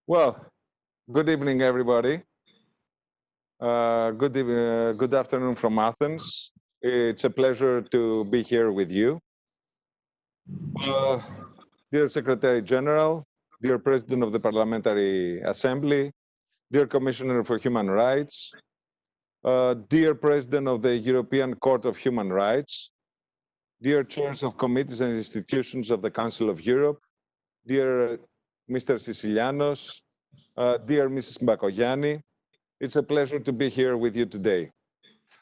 Well, good evening, everybody. Good afternoon from Athens. It's a pleasure to be here with you. Dear Secretary General, dear President of the Parliamentary Assembly, dear Commissioner for Human Rights, dear President of the European Court of Human Rights, dear chairs of committees and institutions of the Council of Europe, dear Mr. Sicilianos, dear Mrs. Bakoyani, it's a pleasure to be here with you today.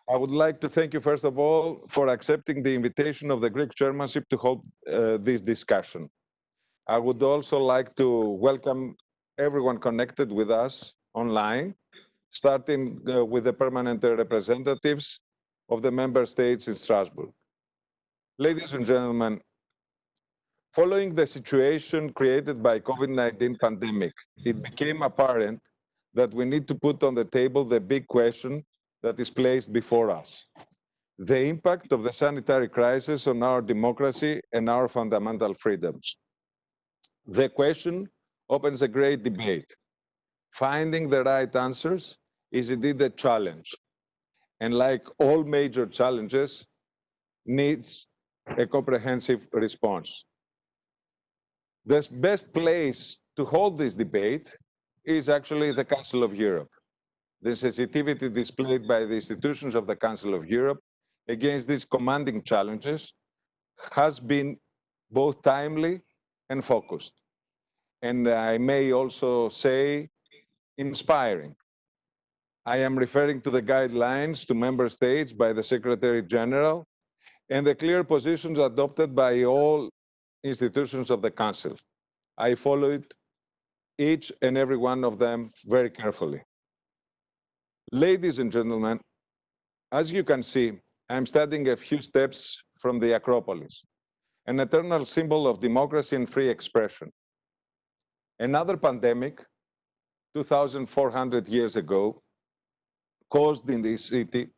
I would like to thank you, first of all, for accepting the invitation of the Greek Chairmanship to hold this discussion. I would also like to welcome everyone connected with us online, starting with the permanent representatives of the member states in Strasbourg. Ladies and gentlemen, following the situation created by COVID-19 pandemic, it became apparent that we need to put on the table the big question that is placed before us: the impact of the sanitary crisis on our democracy and our fundamental freedoms. The question opens a great debate. Finding the right answers is indeed a challenge, and like all major challenges, needs a comprehensive response. The best place to hold this debate is actually the Council of Europe. The sensitivity displayed by the institutions of the Council of Europe against these commanding challenges has been both timely and focused, and I may also say inspiring. I am referring to the guidelines to member states by the Secretary General and the clear positions adopted by all institutions of the Council. I followed each and every one of them very carefully. Ladies and gentlemen, as you can see, I'm standing a few steps from the Acropolis, an eternal symbol of democracy and free expression. Another pandemic, 2,400 years ago, caused in this city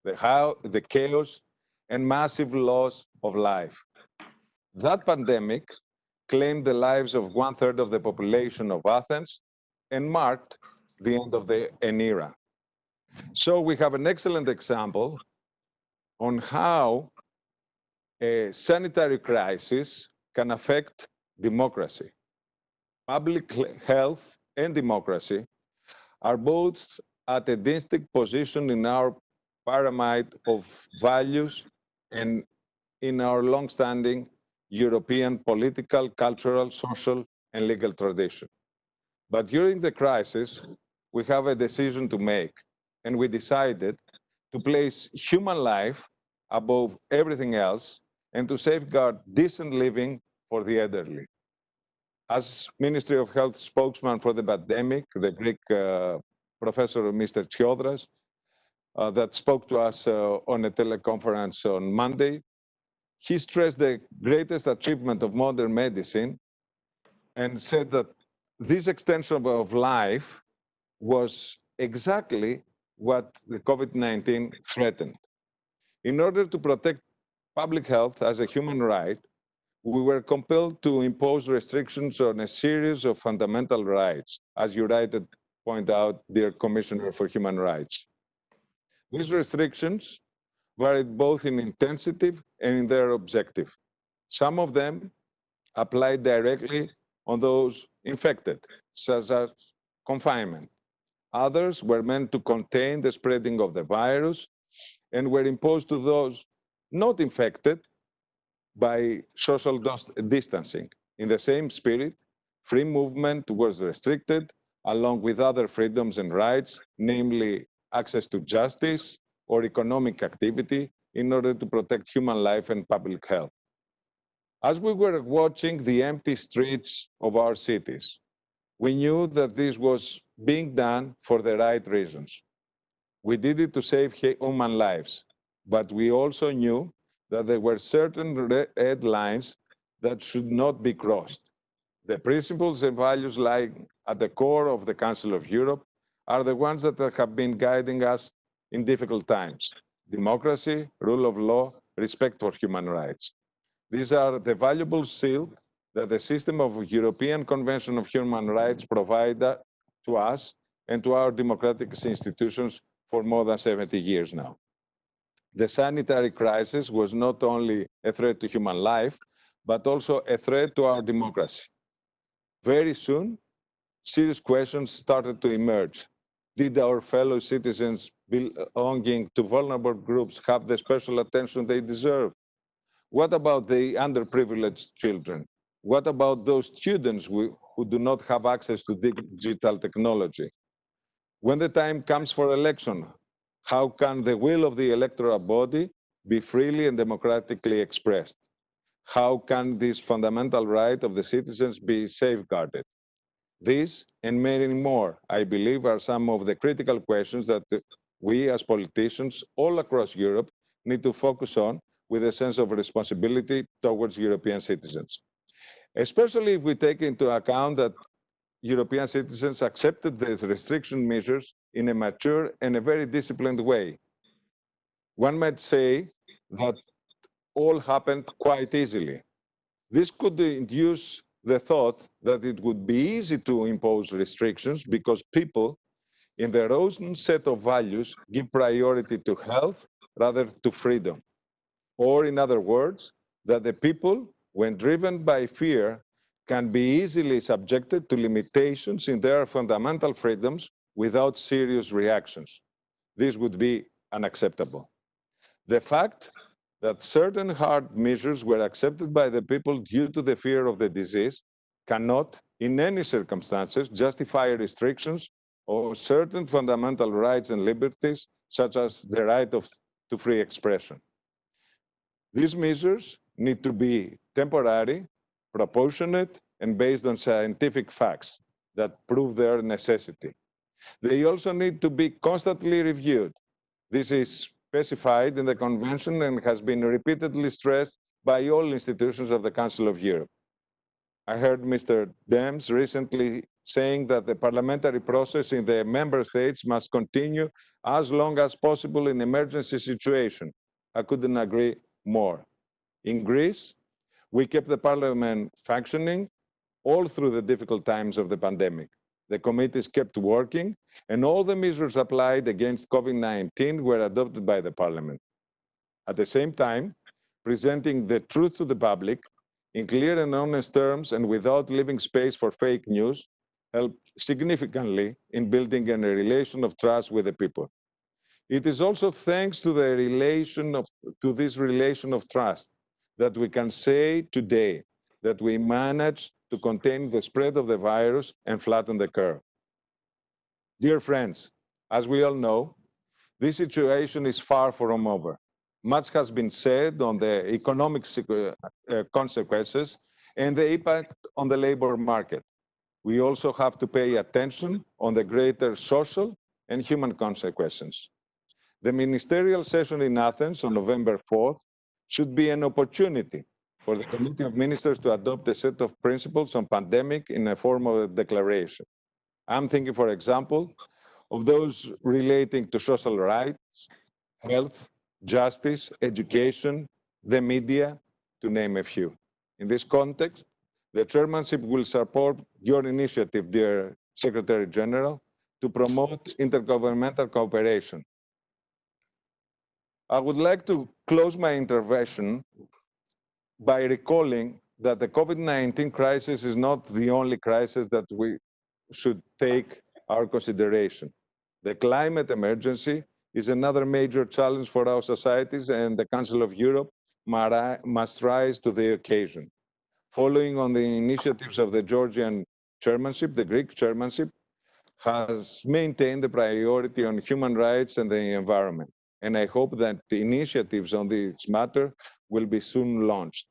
the chaos and massive loss of life. That pandemic claimed the lives of 1/3 of the population of Athens and marked the end of an era. So we have an excellent example on how a sanitary crisis can affect democracy. Public health and democracy are both at a distinct position in our pyramid of values and in our long-standing European political, cultural, social, and legal tradition. But during the crisis, we have a decision to make, and we decided to place human life above everything else and to safeguard decent living for the elderly. As Ministry of Health spokesman for the pandemic, the Greek professor, Mr. Chiodras, that spoke to us on a teleconference on Monday, he stressed the greatest achievement of modern medicine and said that this extension of life was exactly what the COVID-19 threatened. In order to protect public health as a human right, we were compelled to impose restrictions on a series of fundamental rights, as you rightly point out, dear Commissioner for Human Rights. These restrictions varied both in intensity and in their objective. Some of them applied directly on those infected, such as confinement. Others were meant to contain the spreading of the virus and were imposed to those not infected by social distancing. In the same spirit, free movement was restricted along with other freedoms and rights, namely access to justice or economic activity, in order to protect human life and public health. As we were watching the empty streets of our cities, we knew that this was being done for the right reasons. We did it to save human lives, but we also knew that there were certain red lines that should not be crossed. The principles and values lying at the core of the Council of Europe are the ones that have been guiding us in difficult times: democracy, rule of law, respect for human rights. These are the valuable shield that the system of European Convention of Human Rights provide to us and to our democratic institutions for more than 70 years now. The sanitary crisis was not only a threat to human life, but also a threat to our democracy. Very soon, serious questions started to emerge. Did our fellow citizens belonging to vulnerable groups have the special attention they deserve? What about the underprivileged children? What about those students who do not have access to digital technology? When the time comes for election, how can the will of the electoral body be freely and democratically expressed? How can this fundamental right of the citizens be safeguarded? These and many more, I believe, are some of the critical questions that we as politicians all across Europe need to focus on with a sense of responsibility towards European citizens. Especially if we take into account that European citizens accepted the restriction measures in a mature and a very disciplined way. One might say that all happened quite easily. This could induce the thought that it would be easy to impose restrictions because people, in their own set of values, give priority to health rather to freedom. Or, in other words, that the people, when driven by fear, can be easily subjected to limitations in their fundamental freedoms without serious reactions. This would be unacceptable. The fact that certain hard measures were accepted by the people due to the fear of the disease cannot, in any circumstances, justify restrictions or certain fundamental rights and liberties, such as the right to free expression. These measures need to be temporary, proportionate, and based on scientific facts that prove their necessity. They also need to be constantly reviewed. This is specified in the Convention and has been repeatedly stressed by all institutions of the Council of Europe. I heard Mr. Daems recently saying that the parliamentary process in the member states must continue as long as possible in emergency situation. I couldn't agree more. In Greece, we kept the parliament functioning all through the difficult times of the pandemic. The committees kept working, and all the measures applied against COVID-19 were adopted by the parliament. At the same time, presenting the truth to the public in clear and honest terms and without leaving space for fake news helped significantly in building a relation of trust with the people. It is also thanks to this relation of trust that we can say today that we managed to contain the spread of the virus and flatten the curve. Dear friends, as we all know, this situation is far from over. Much has been said on the economic consequences and the impact on the labor market. We also have to pay attention on the greater social and human consequences. The ministerial session in Athens on November 4th should be an opportunity for the Committee of Ministers to adopt a set of principles on pandemic in a form of a declaration. I'm thinking, for example, of those relating to social rights, health, justice, education, the media, to name a few. In this context, the chairmanship will support your initiative, dear Secretary General, to promote intergovernmental cooperation. I would like to close my intervention by recalling that the COVID-19 crisis is not the only crisis that we should take our consideration. The climate emergency is another major challenge for our societies, and the Council of Europe must rise to the occasion. Following on the initiatives of the Georgian chairmanship, the Greek chairmanship has maintained the priority on human rights and the environment. And I hope that the initiatives on this matter will be soon launched.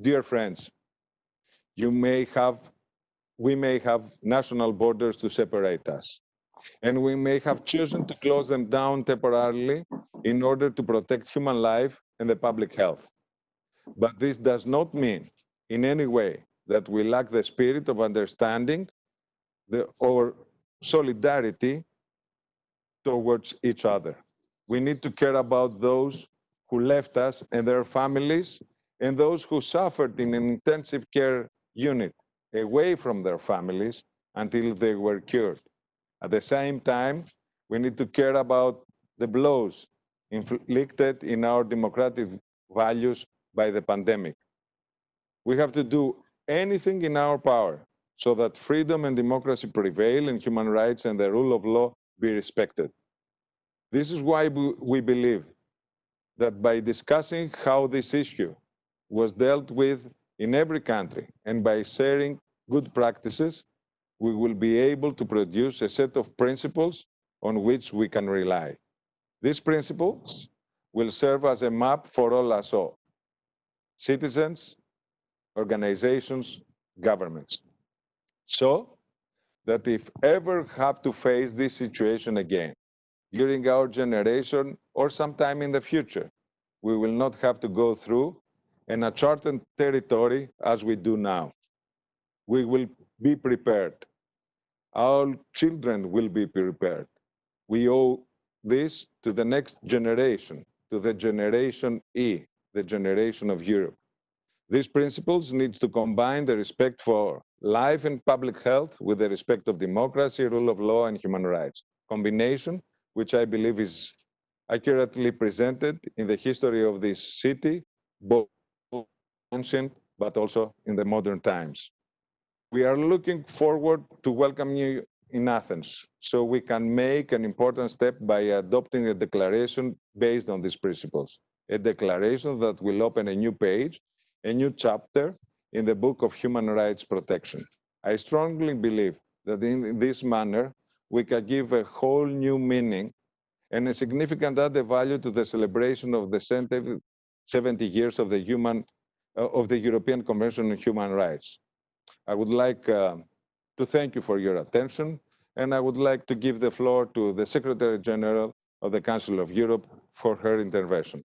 Dear friends, we may have national borders to separate us, and we may have chosen to close them down temporarily in order to protect human life and the public health. But this does not mean in any way that we lack the spirit of understanding or solidarity towards each other. We need to care about those who left us and their families and those who suffered in an intensive care unit away from their families until they were cured. At the same time, we need to care about the blows inflicted in our democratic values by the pandemic. We have to do anything in our power so that freedom and democracy prevail and human rights and the rule of law be respected. This is why we believe that by discussing how this issue was dealt with in every country and by sharing good practices, we will be able to produce a set of principles on which we can rely. These principles will serve as a map for all us all, citizens, organizations, governments, so that if ever have to face this situation again, during our generation or sometime in the future, we will not have to go through an uncharted territory as we do now. We will be prepared. Our children will be prepared. We owe this to the next generation, to the generation E, the generation of Europe. These principles need to combine the respect for life and public health with the respect of democracy, rule of law, and human rights. Combination which I believe is accurately presented in the history of this city, both ancient but also in the modern times. We are looking forward to welcome you in Athens, so we can make an important step by adopting a declaration based on these principles, a declaration that will open a new page, a new chapter in the book of human rights protection. I strongly believe that in this manner, we can give a whole new meaning and a significant added value to the celebration of the 70 years of the European Convention on Human Rights. I would like to thank you for your attention, and I would like to give the floor to the Secretary General of the Council of Europe for her intervention.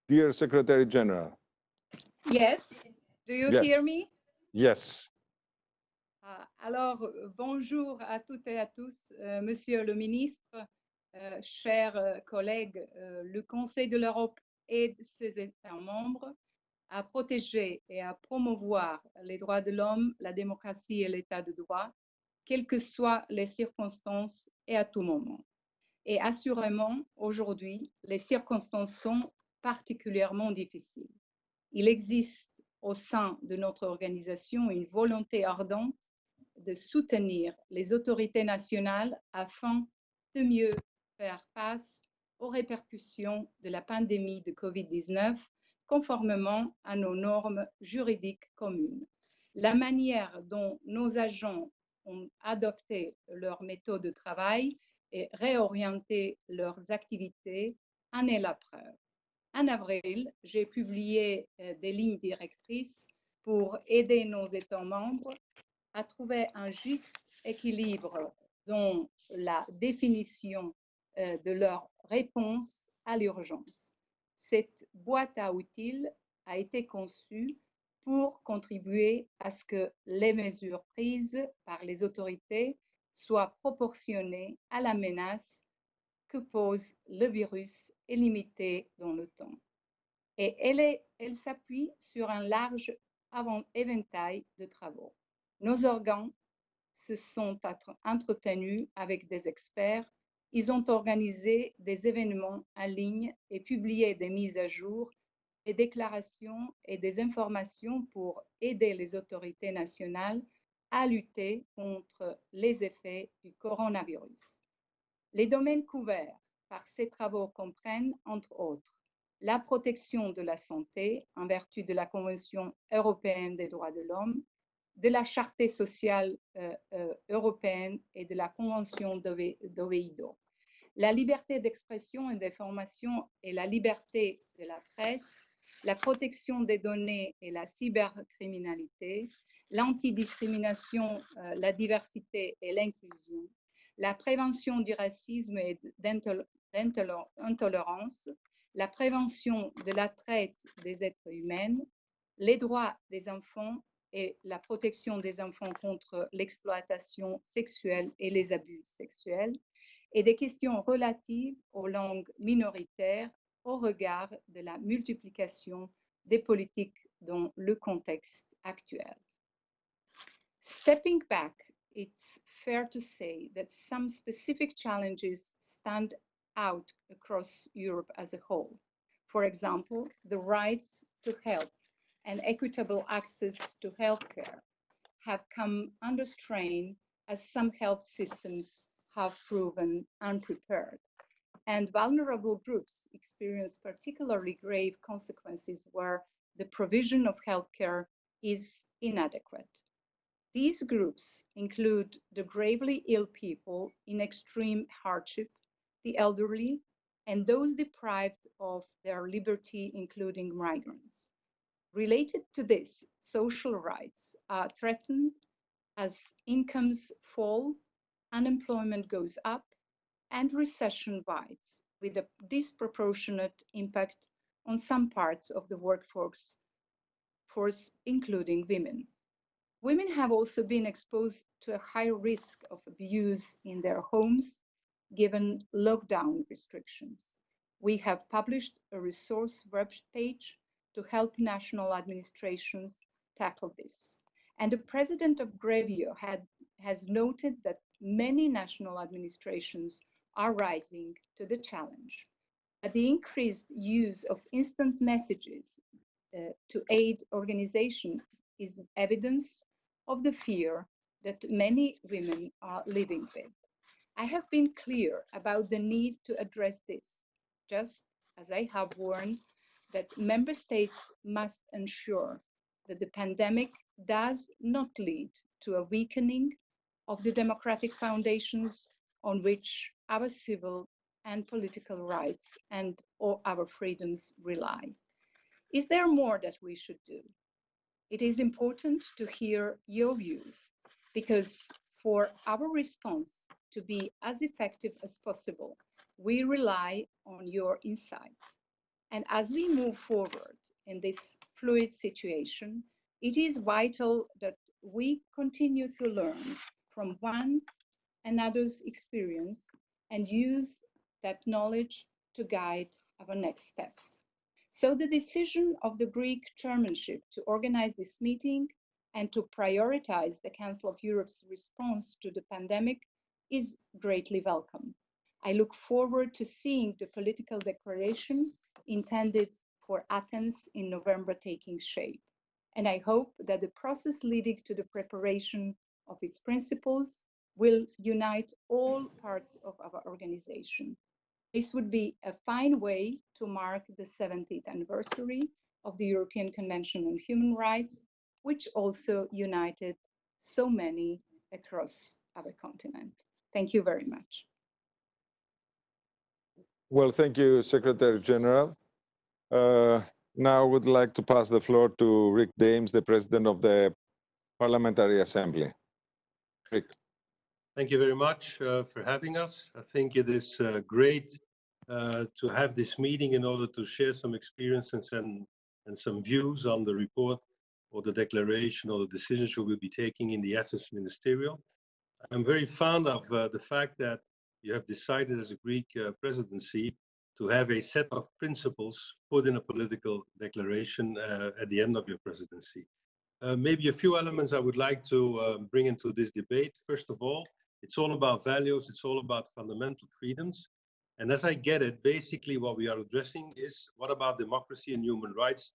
Dear Secretary General. Yes. Do you hear me? Yes. Alors, bonjour à toutes et à tous, Monsieur le Ministre, chers collègues. Le Conseil de l'Europe aide ses États membres à protéger et à promouvoir les droits de l'homme, la démocratie et l'État de droit, quelles que soient les circonstances et à tout moment. Et assurément, aujourd'hui, les circonstances sont particulièrement difficiles. Il existe au sein de notre organisation une volonté ardente de soutenir les autorités nationales afin de mieux faire face aux répercussions de la pandémie de COVID-19 conformément à nos normes juridiques communes. La manière dont nos agents ont adopté leur méthode de travail et réorienté leurs activités en est la preuve. En avril, j'ai publié des lignes directrices pour aider nos États membres à trouver un juste équilibre dans la définition de leur réponse à l'urgence. Cette boîte à outils a été conçue pour contribuer à ce que les mesures prises par les autorités soient proportionnées à la menace que pose le virus et limitée dans le temps. Et elle s'appuie sur un large éventail de travaux. Nos organes se sont entretenus avec des experts. Ils ont organisé des événements en ligne et publié des mises à jour, des déclarations et des informations pour aider les autorités nationales à lutter contre les effets du coronavirus. Les domaines couverts par ces travaux comprennent, entre autres, la protection de la santé en vertu de la Convention européenne des droits de l'homme, de la Charte sociale européenne et de la Convention d'Oviedo. La liberté d'expression et d'information et la liberté de la presse, la protection des données et la cybercriminalité, l'antidiscrimination, la diversité et l'inclusion, la prévention du racisme et d'intolérance, la prévention de la traite des êtres humains, les droits des enfants et la protection des enfants contre l'exploitation sexuelle et les abus sexuels, et des questions relatives aux langues minoritaires au regard de la multiplication des politiques dans le contexte actuel. Stepping back, it's fair to say that some specific challenges stand out across Europe as a whole. For example, the rights to health and equitable access to healthcare have come under strain as some health systems have proven unprepared. And vulnerable groups experience particularly grave consequences where the provision of healthcare is inadequate. These groups include the gravely ill people in extreme hardship, the elderly, and those deprived of their liberty, including migrants. Related to this, social rights are threatened as incomes fall, unemployment goes up, and recession bites, with a disproportionate impact on some parts of the workforce, including women. Women have also been exposed to a higher risk of abuse in their homes, given lockdown restrictions. We have published a resource web page to help national administrations tackle this. And the president of Grevio has noted that many national administrations are rising to the challenge. But the increased use of instant messages to aid organizations is evidence of the fear that many women are living with. I have been clear about the need to address this, just as I have warned that member states must ensure that the pandemic does not lead to a weakening of the democratic foundations on which our civil and political rights and all our freedoms rely. Is there more that we should do? It is important to hear your views, because for our response to be as effective as possible, we rely on your insights. And as we move forward in this fluid situation, it is vital that we continue to learn from one another's experience and use that knowledge to guide our next steps. So the decision of the Greek Chairmanship to organize this meeting and to prioritize the Council of Europe's response to the pandemic is greatly welcome. I look forward to seeing the political declaration intended for Athens in November taking shape. And I hope that the process leading to the preparation of its principles will unite all parts of our organization. This would be a fine way to mark the 70th anniversary of the European Convention on Human Rights, which also united so many across our continent. Thank you very much. Well, thank you, Secretary General. Now I would like to pass the floor to Rick Daems, the President of the Parliamentary Assembly. Rick. Thank you very much for having us. I think it is great to have this meeting in order to share some experiences and some views on the report or the declaration or the decisions we will be taking in the Athens Ministerial. I'm very fond of the fact that you have decided as a Greek presidency to have a set of principles put in a political declaration at the end of your presidency. Maybe a few elements I would like to bring into this debate. First of all, it's all about values, it's all about fundamental freedoms. And as I get it, basically what we are addressing is what about democracy and human rights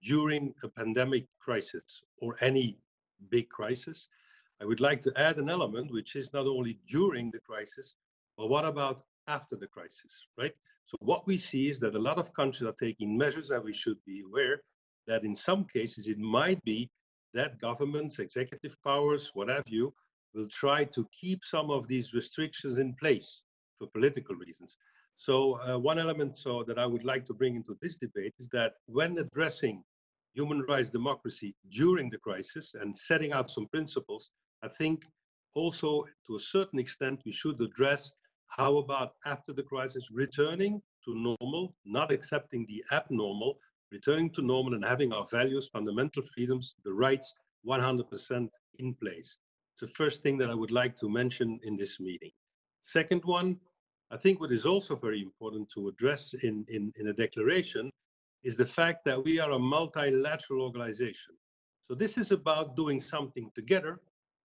during a pandemic crisis or any big crisis. I would like to add an element which is not only during the crisis, but what about after the crisis, right? So what we see is that a lot of countries are taking measures, and we should be aware that in some cases it might be that governments, executive powers, what have you, will try to keep some of these restrictions in place for political reasons. So one element that I would like to bring into this debate is that when addressing human rights, democracy during the crisis and setting out some principles, I think also to a certain extent we should address how about after the crisis returning to normal, not accepting the abnormal, returning to normal and having our values, fundamental freedoms, the rights 100% in place. It's the first thing that I would like to mention in this meeting. Second one, I think what is also very important to address in a declaration is the fact that we are a multilateral organization. So this is about doing something together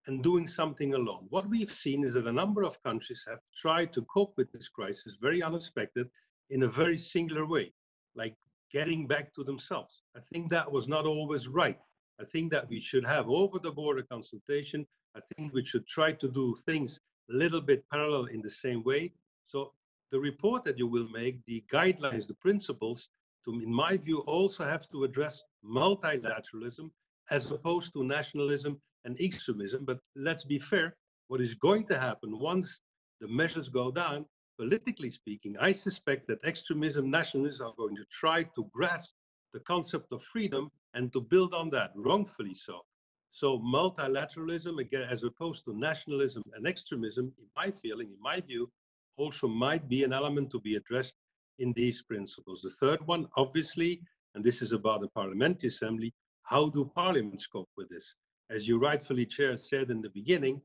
and doing something alone. What we've seen is that a number of countries have tried to cope with this crisis very unexpected in a very singular way, like getting back to themselves. I think that was not always right. I think that we should have over-the-border consultation. I think we should try to do things a little bit parallel in the same way. So the report that you will make, the guidelines, the principles, in my view, also have to address multilateralism as opposed to nationalism and extremism. But let's be fair, what is going to happen once the measures go down, politically speaking, I suspect that extremism, nationalism are going to try to grasp the concept of freedom and to build on that, wrongfully so. So multilateralism, again, as opposed to nationalism and extremism, in my feeling, in my view, also might be an element to be addressed in these principles. The third one, obviously, and this is about the Parliamentary Assembly, how do parliaments cope with this? As you rightfully, Chair, said in the beginning,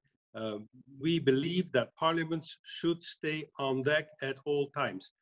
we believe that parliaments should stay on deck at all times.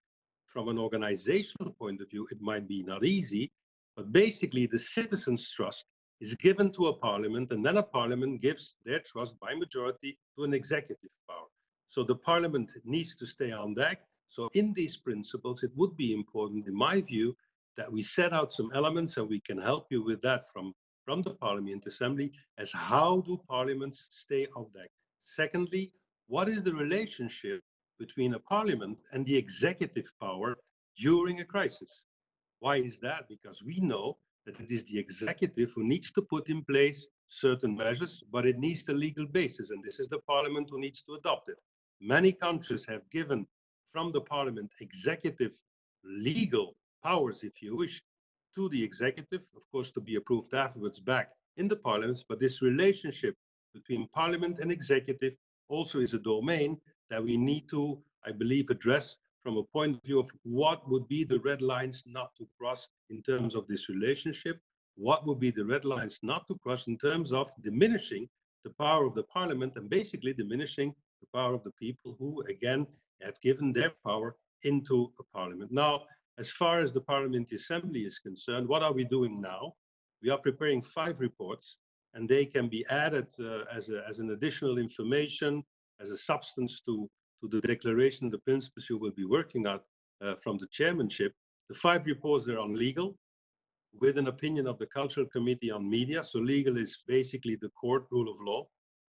From an organizational point of view, it might be not easy, but basically the citizens' trust is given to a parliament, and then a parliament gives their trust by majority to an executive power. So the parliament needs to stay on deck. So in these principles, it would be important, in my view, that we set out some elements, and we can help you with that from the Parliament Assembly, as how do parliaments stay on deck? Secondly, what is the relationship between a parliament and the executive power during a crisis? Why is that? Because we know that it is the executive who needs to put in place certain measures, but it needs the legal basis, and this is the parliament who needs to adopt it. Many countries have given from the parliament executive legal powers, if you wish, to the executive, of course, to be approved afterwards back in the parliaments, but this relationship between parliament and executive also is a domain that we need to, I believe, address from a point of view of what would be the red lines not to cross in terms of this relationship, what would be the red lines not to cross in terms of diminishing the power of the parliament and basically diminishing the power of the people who, again, have given their power into a parliament. Now, as far as the Parliamentary Assembly is concerned, what are we doing now? We are preparing 5 reports, and they can be added as an additional information, as a substance to the declaration, the principles you will be working at from the chairmanship. The 5 reports are on legal, with an opinion of the Cultural Committee on media. So legal is basically the court rule of law.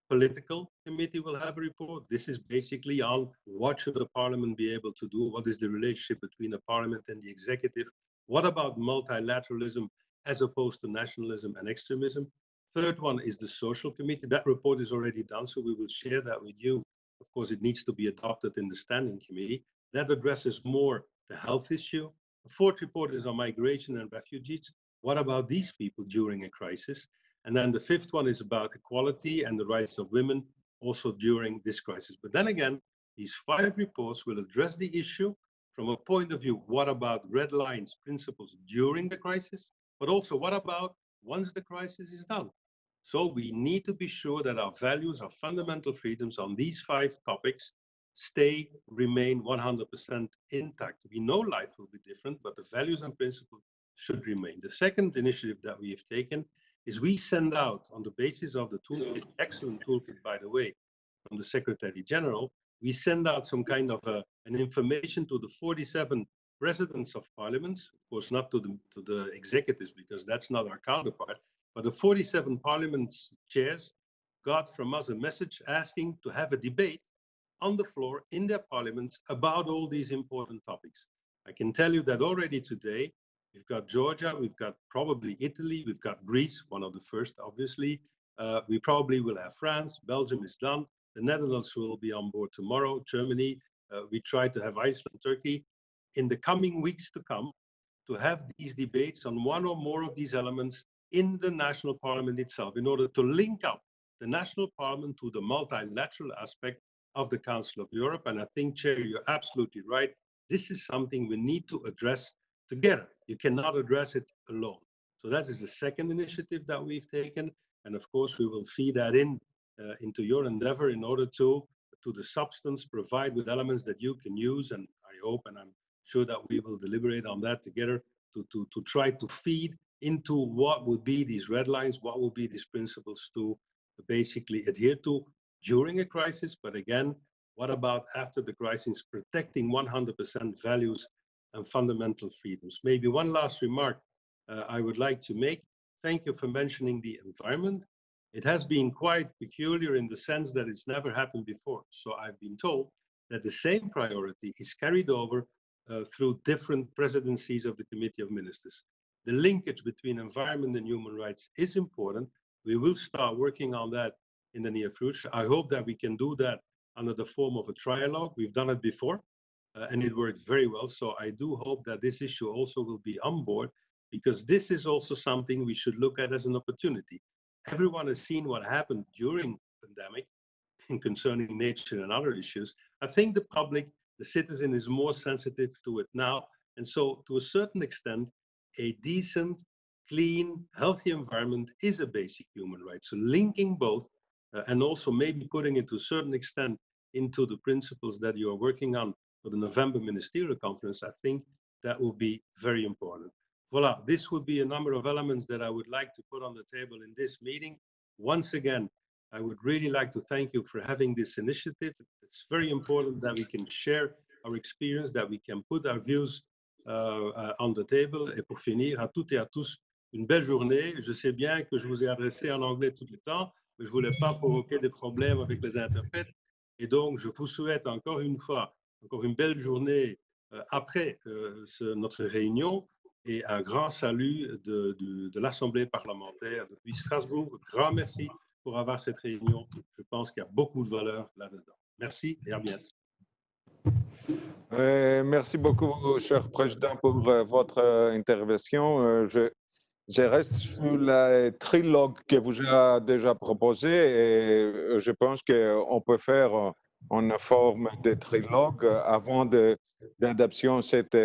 Political committee will have a report. This is basically on what should the parliament be able to do? What is the relationship between the parliament and the executive? What about multilateralism as opposed to nationalism and extremism? Third one is the social committee. That report is already done, so we will share that with you. Of course, it needs to be adopted in the standing committee. That addresses more the health issue. The fourth report is on migration and refugees. What about these people during a crisis? And then the fifth one is about equality and the rights of women also during this crisis. But then again, these 5 reports will address the issue from a point of view, what about red lines, principles during the crisis, but also what about once the crisis is done? So we need to be sure that our values, our fundamental freedoms on these 5 topics remain 100% intact. We know life will be different, but the values and principles should remain. The second initiative that we have taken is we send out, on the basis of the toolkit, excellent toolkit, by the way, from the Secretary General, we send out some kind of an information to the 47 presidents of parliaments, of course not to the executives, because that's not our counterpart, but the 47 parliaments chairs got from us a message asking to have a debate on the floor in their parliaments about all these important topics. I can tell you that already today, we've got Georgia, we've got probably Italy, we've got Greece, one of the first, obviously. We probably will have France, Belgium is done. The Netherlands will be on board tomorrow, Germany. We try to have Iceland, Turkey. In the coming weeks to come, to have these debates on one or more of these elements in the national parliament itself, in order to link up the national parliament to the multilateral aspect of the Council of Europe. And I think, Chair, you're absolutely right. This is something we need to address together. You cannot address it alone. So that is the second initiative that we've taken. And of course, we will feed that into your endeavor in order to to the substance, provide with elements that you can use, and I hope, and I'm sure that we will deliberate on that together, to try to feed into what would be these red lines, what will be these principles to basically adhere to during a crisis. But again, what about after the crisis, protecting 100% values and fundamental freedoms? Maybe one last remark I would like to make. Thank you for mentioning the environment. It has been quite peculiar in the sense that it's never happened before. So I've been told that the same priority is carried over through different presidencies of the Committee of Ministers. The linkage between environment and human rights is important. We will start working on that in the near future. I hope that we can do that under the form of a trialogue. We've done it before and it worked very well. So I do hope that this issue also will be on board, because this is also something we should look at as an opportunity. Everyone has seen what happened during the pandemic concerning nature and other issues. I think the public, the citizen, is more sensitive to it now. And so to a certain extent, a decent, clean, healthy environment is a basic human right. So linking both and also maybe putting it to a certain extent into the principles that you are working on for the November Ministerial Conference, I think that will be very important. Voila, this would be a number of elements that I would like to put on the table in this meeting. Once again, I would really like to thank you for having this initiative. It's very important that we can share our experience, that we can put our views on the table. Et pour finir, à toutes et à tous, une belle journée. Je sais bien que je vous ai adressé en anglais tout le temps, mais je ne voulais pas provoquer des problèmes avec les interprètes. Et donc, je vous souhaite encore une fois, encore une belle journée après notre réunion. Et un grand salut de l'Assemblée parlementaire depuis Strasbourg. Grand merci pour avoir cette réunion. Je pense qu'il y a beaucoup de valeur là-dedans. Merci et à bientôt. Merci beaucoup, cher Président, pour votre intervention. Je reste sur le trilogue que vous avez déjà proposé et je pense qu'on peut faire en forme de trilogue avant d'adoption de cette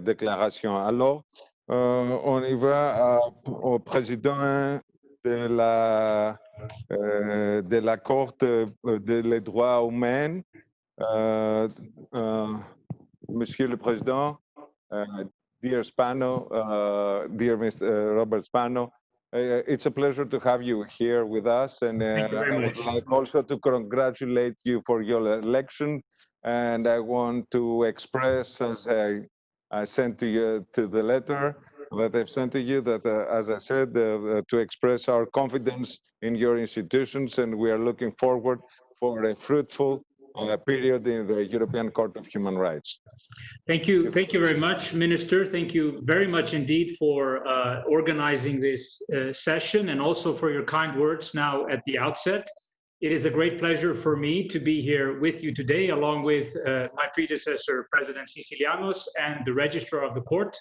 déclaration. Alors, on y va au président de la Cour des droits humains, Monsieur le Président, dear Spano, dear Mr. Robert Spano, it's a pleasure to have you here with us, and Thank you very I much. would like also to congratulate you for your election. And I want to express, as I sent to you to the letter that I've sent to you, that as I said, to express our confidence in your institutions, and we are looking forward for a fruitful period in the European Court of Human Rights. Thank you very much, Minister. Thank you very much indeed for organizing this session, and also for your kind words now at the outset. It is a great pleasure for me to be here with you today, along with my predecessor, President Sicilianos, and the Registrar of the Court,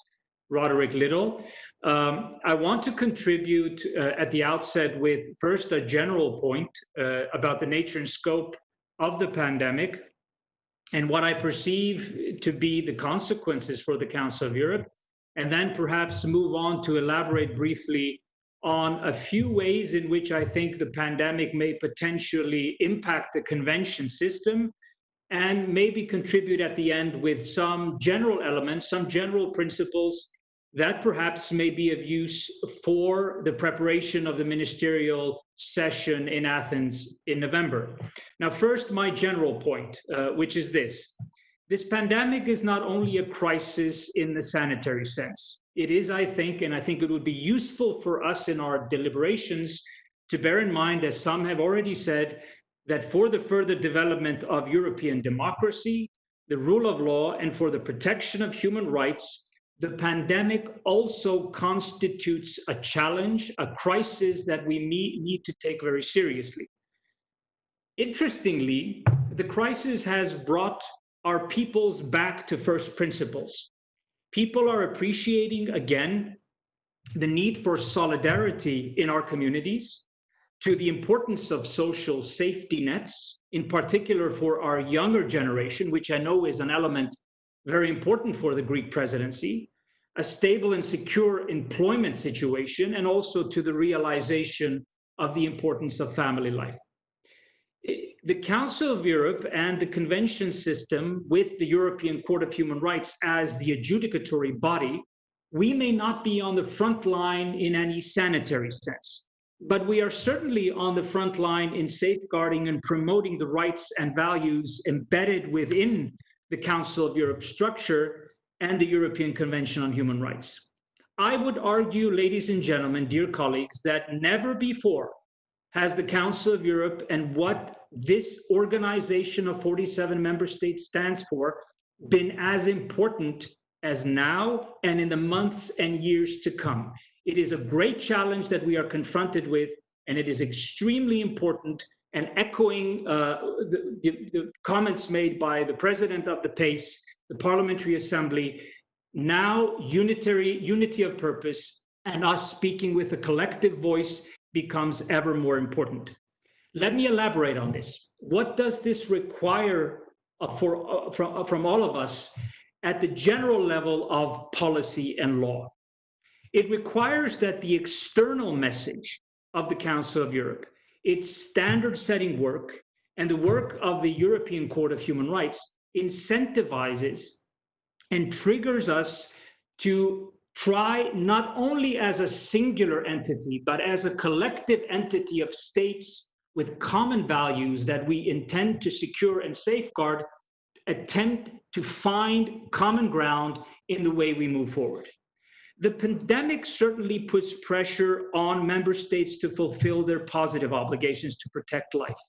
Roderick Little. I want to contribute at the outset with first a general point about the nature and scope of the pandemic and what I perceive to be the consequences for the Council of Europe, and then perhaps move on to elaborate briefly on a few ways in which I think the pandemic may potentially impact the convention system, and maybe contribute at the end with some general elements, some general principles that perhaps may be of use for the preparation of the ministerial session in Athens in November. Now, first, my general point, which is this. This pandemic is not only a crisis in the sanitary sense. It is, I think, and I think it would be useful for us in our deliberations to bear in mind, as some have already said, that for the further development of European democracy, the rule of law, and for the protection of human rights, the pandemic also constitutes a challenge, a crisis that we need to take very seriously. Interestingly, the crisis has brought our peoples back to first principles. People are appreciating again the need for solidarity in our communities, to the importance of social safety nets, in particular for our younger generation, which I know is an element very important for the Greek presidency, a stable and secure employment situation, and also to the realization of the importance of family life. the Council of Europe and the convention system with the European Court of Human Rights as the adjudicatory body, we may not be on the front line in any sanitary sense, but we are certainly on the front line in safeguarding and promoting the rights and values embedded within the Council of Europe structure and the European Convention on Human Rights. I would argue, ladies and gentlemen, dear colleagues, that never before has the Council of Europe and what this organization of 47 member states stands for been as important as now and in the months and years to come. It is a great challenge that we are confronted with, and it is extremely important. And echoing the comments made by the president of the PACE, the Parliamentary Assembly, now unity of purpose and us speaking with a collective voice becomes ever more important. Let me elaborate on this. What does this require from all of us at the general level of policy and law? It requires that the external message of the Council of Europe, its standard-setting work, and the work of the European Court of Human Rights incentivizes and triggers us to try not only as a singular entity, but as a collective entity of states with common values that we intend to secure and safeguard, attempt to find common ground in the way we move forward. The pandemic certainly puts pressure on member states to fulfill their positive obligations to protect life.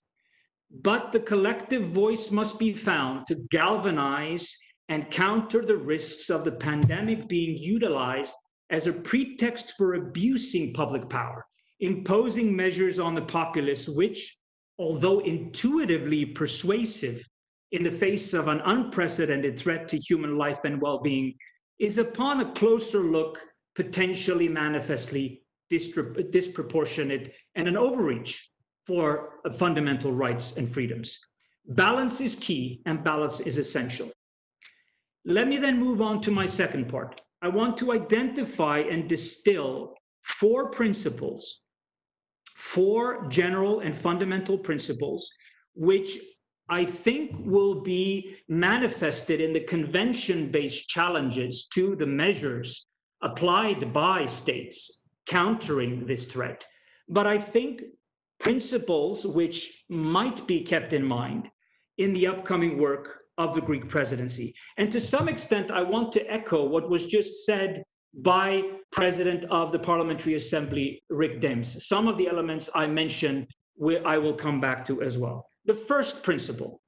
But the collective voice must be found to galvanize and counter the risks of the pandemic being utilized as a pretext for abusing public power, imposing measures on the populace which, although intuitively persuasive in the face of an unprecedented threat to human life and well-being, is upon a closer look potentially manifestly disproportionate and an overreach for fundamental rights and freedoms. Balance is key and balance is essential. Let me then move on to my second part. I want to identify and distill 4 principles, 4 general and fundamental principles, which I think will be manifested in the convention-based challenges to the measures applied by states countering this threat. But I think principles which might be kept in mind in the upcoming work of the Greek presidency. And to some extent, I want to echo what was just said by President of the Parliamentary Assembly, Rick Daems. Some of the elements I mentioned, I will come back to as well. The first principle,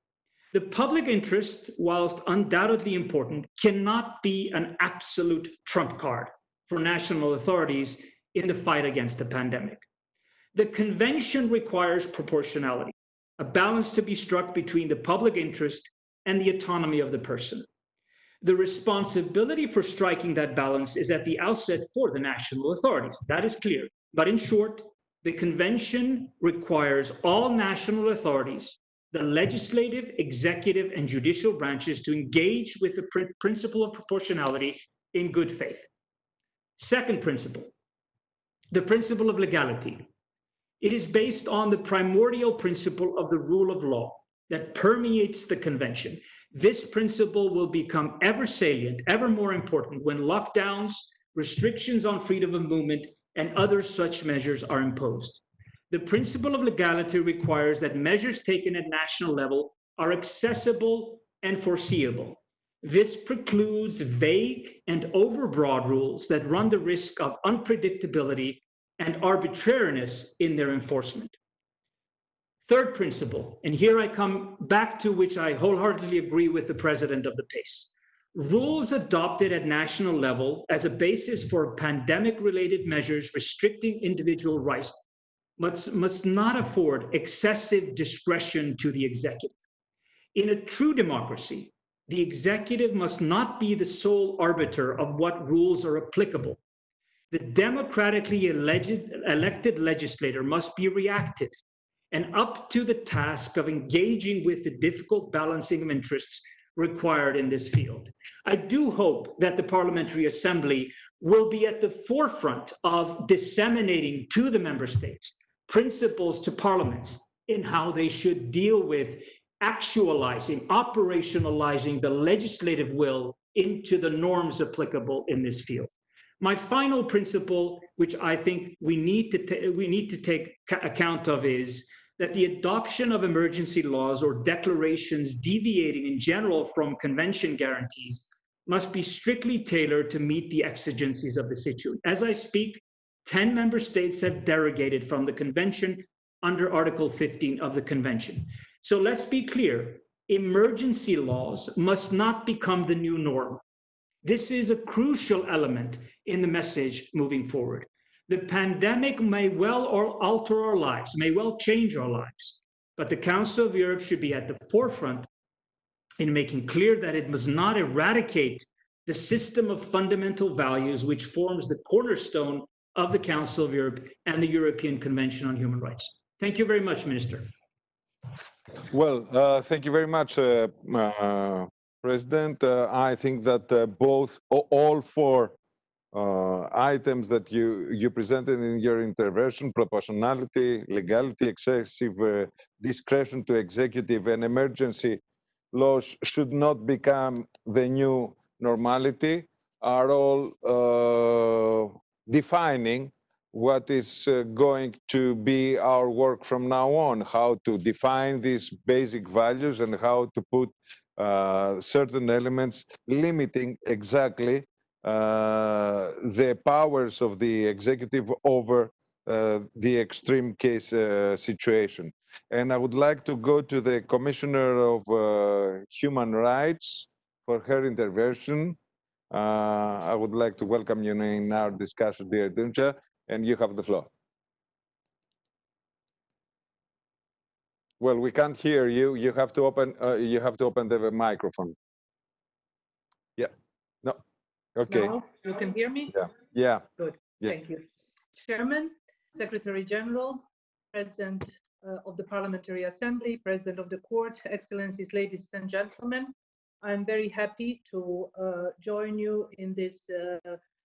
the public interest, whilst undoubtedly important, cannot be an absolute trump card for national authorities in the fight against the pandemic. The convention requires proportionality, a balance to be struck between the public interest and the autonomy of the person. The responsibility for striking that balance is at the outset for the national authorities. That is clear. But in short, the convention requires all national authorities, the legislative, executive, and judicial branches to engage with the principle of proportionality in good faith. Second principle, the principle of legality. It is based on the primordial principle of the rule of law that permeates the convention. This principle will become ever salient, ever more important when lockdowns, restrictions on freedom of movement, and other such measures are imposed. The principle of legality requires that measures taken at national level are accessible and foreseeable. This precludes vague and overbroad rules that run the risk of unpredictability and arbitrariness in their enforcement. Third principle, and here I come back to which I wholeheartedly agree with the president of the PACE. Rules adopted at national level as a basis for pandemic-related measures restricting individual rights must not afford excessive discretion to the executive. In a true democracy, the executive must not be the sole arbiter of what rules are applicable. The democratically elected legislator must be reactive and up to the task of engaging with the difficult balancing of interests required in this field. I do hope that the Parliamentary Assembly will be at the forefront of disseminating to the member states principles to parliaments in how they should deal with actualizing, operationalizing the legislative will into the norms applicable in this field. My final principle, which I think we need to take account of, is that the adoption of emergency laws or declarations deviating in general from convention guarantees must be strictly tailored to meet the exigencies of the situation. As I speak, 10 member states have derogated from the convention under Article 15 of the convention. So let's be clear, emergency laws must not become the new norm. This is a crucial element in the message moving forward. The pandemic may well alter our lives, may well change our lives, but the Council of Europe should be at the forefront in making clear that it must not eradicate the system of fundamental values which forms the cornerstone of the Council of Europe and the European Convention on Human Rights. Thank you very much, Minister. Well, thank you very much, President. I think that all four items that you presented in your intervention, proportionality, legality, excessive discretion to executive, and emergency laws should not become the new normality, are all defining what is going to be our work from now on, how to define these basic values and how to put certain elements limiting exactly the powers of the executive over the extreme case situation. And I would like to go to the Commissioner of Human Rights for her intervention. I would like to welcome you in our discussion, dear Dunja, and you have the floor. Well, we can't hear you. You have to open. You have to open the microphone. Yeah. No. Okay. Now you can hear me? Yeah. Yeah. Good. Yeah. Thank you. Chairman, Secretary General, President of the Parliamentary Assembly, President of the Court, Excellencies, ladies and gentlemen, I'm very happy to join you in this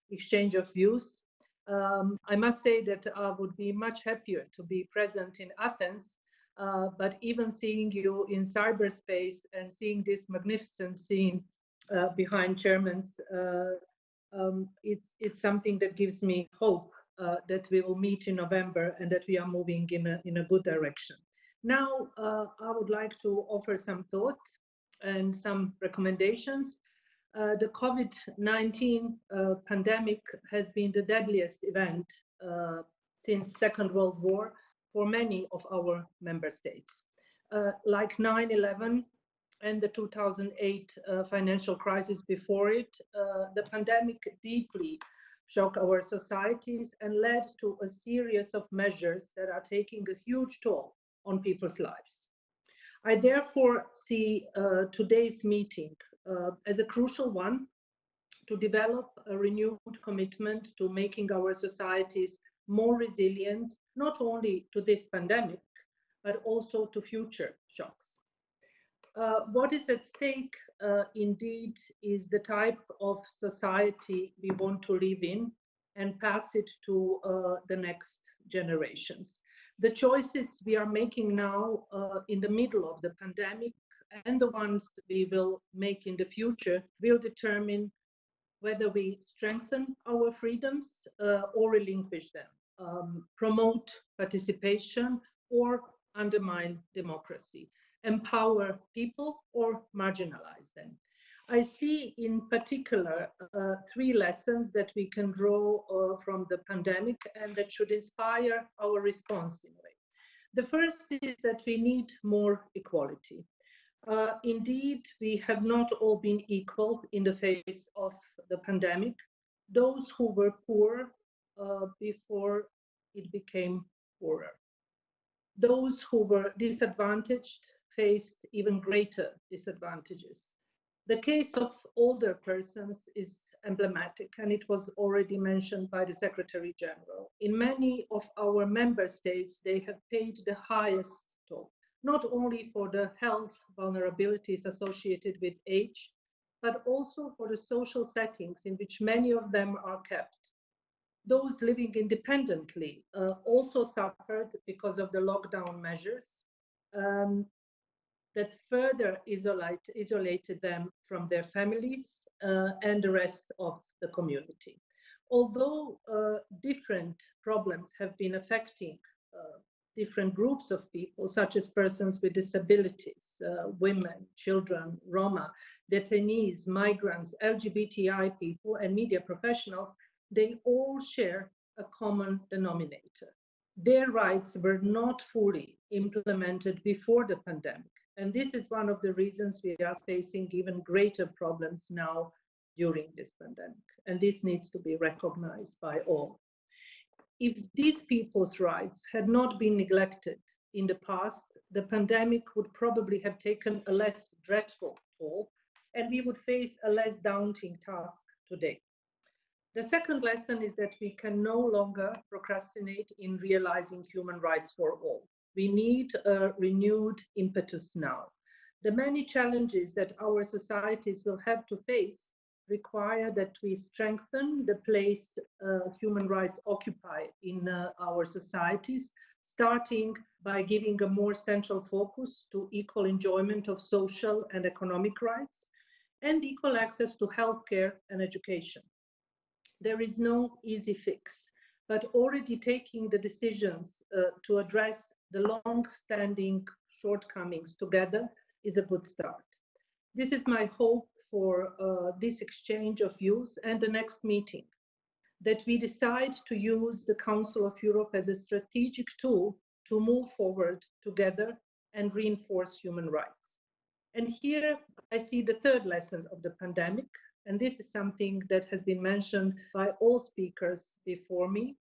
exchange of views. I must say that I would be much happier to be present in Athens, but even seeing you in cyberspace and seeing this magnificent scene behind chairman's, it's something that gives me hope that we will meet in November and that we are moving in a good direction. Now, I would like to offer some thoughts and some recommendations. The COVID-19 pandemic has been the deadliest event since Second World War for many of our member states. Like 9/11 and the 2008 financial crisis before it, the pandemic deeply shocked our societies and led to a series of measures that are taking a huge toll on people's lives. I therefore see today's meeting as a crucial one to develop a renewed commitment to making our societies more resilient, not only to this pandemic, but also to future shocks. What is at stake indeed is the type of society we want to live in and pass it to the next generations. The choices we are making now in the middle of the pandemic and the ones we will make in the future will determine whether we strengthen our freedoms or relinquish them, promote participation or undermine democracy, empower people or marginalize them. I see in particular three lessons that we can draw from the pandemic and that should inspire our response in a way. The first is that we need more equality. Indeed, we have not all been equal in the face of the pandemic. Those who were poor before it became poorer. Those who were disadvantaged faced even greater disadvantages. The case of older persons is emblematic, and it was already mentioned by the Secretary General. In many of our member states, they have paid the highest toll, not only for the health vulnerabilities associated with age, but also for the social settings in which many of them are kept. Those living independently also suffered because of the lockdown measures, that further isolated them from their families and the rest of the community. Although different problems have been affecting different groups of people, such as persons with disabilities, women, children, Roma, detainees, migrants, LGBTI people, and media professionals, they all share a common denominator. Their rights were not fully implemented before the pandemic. And this is one of the reasons we are facing even greater problems now during this pandemic. And this needs to be recognized by all. If these people's rights had not been neglected in the past, the pandemic would probably have taken a less dreadful toll, and we would face a less daunting task today. The second lesson is that we can no longer procrastinate in realizing human rights for all. We need a renewed impetus now. The many challenges that our societies will have to face require that we strengthen the place human rights occupy in our societies, starting by giving a more central focus to equal enjoyment of social and economic rights and equal access to healthcare and education. There is no easy fix, but already taking the decisions to address the long-standing shortcomings together is a good start. This is my hope for this exchange of views and the next meeting, that we decide to use the Council of Europe as a strategic tool to move forward together and reinforce human rights. And here I see the third lesson of the pandemic, and this is something that has been mentioned by all speakers before me,